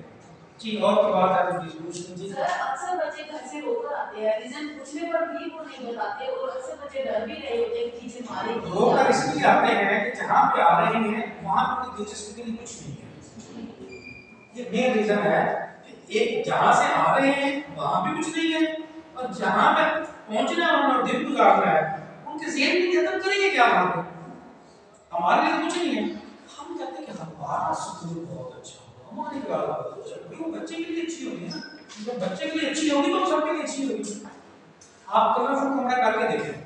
जी और तो बात है प्लीज पूछ लीजिए। सर अक्सर बच्चे घर से रोकर आते हैं, रीजन पूछने पर भी वो नहीं बताते और अक्सर बच्चे डर भी रहे होते हैं कि टीचर मारेगी। रोकर इसलिए आते हैं कि जहाँ पे आ रहे हैं वहाँ पर कोई दिलचस्पी के लिए कुछ नहीं है, ये मेन रीजन है कि एक जहाँ से आ रहे हैं वहाँ भी कुछ नहीं है और जहाँ पे पहुँचना है और दिन गुजारना है उनके ज़हन में कहते करेंगे क्या वहाँ पे, हमारे लिए कुछ नहीं है, हम कहते हैं कि हमारा स्कूल बहुत अच्छा हमारी वो बच्चे के लिए अच्छी होगी ना, जब बच्चे के लिए अच्छी होगी तो सबके लिए अच्छी होगी। आप कलरफुल कमरा करके देखें,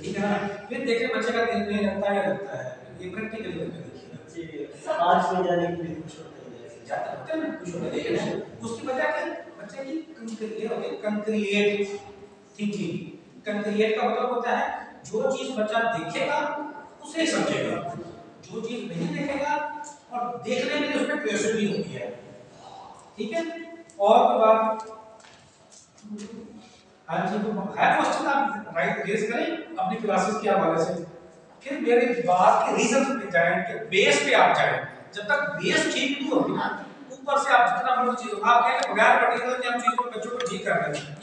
ठीक है ना, फिर देखें बच्चे का दिल नहीं लगता है लगता है, ये प्रैक्टिकली करके देखिए, बच्चे आज में जाने के लिए खुश होते हैं, जाते होते हैं ना खुश होते देखिए, उसकी वजह क्या बच्चे की कंक्रिएट थिंकिंग, कंक्रिएट का मतलब होता है जो चीज बच्चा देखेगा उसे समझेगा, जो चीज नहीं देखेगा और देखने के लिए उसमें क्यूरियोसिटी होती है, ठीक है, और तो बात हाँ जी तो है क्वेश्चन आप राइट रेज करें अपनी क्लासेस के हवाले से, फिर मेरी बात के रीजन पे जाएं कि बेस पे आप जाएं, जब तक बेस ठीक नहीं होगी ना ऊपर से आप जितना मर्जी चीज आप कहें बगैर मटेरियल की हम चीजों बच्चों को ठीक कर रहे हैं।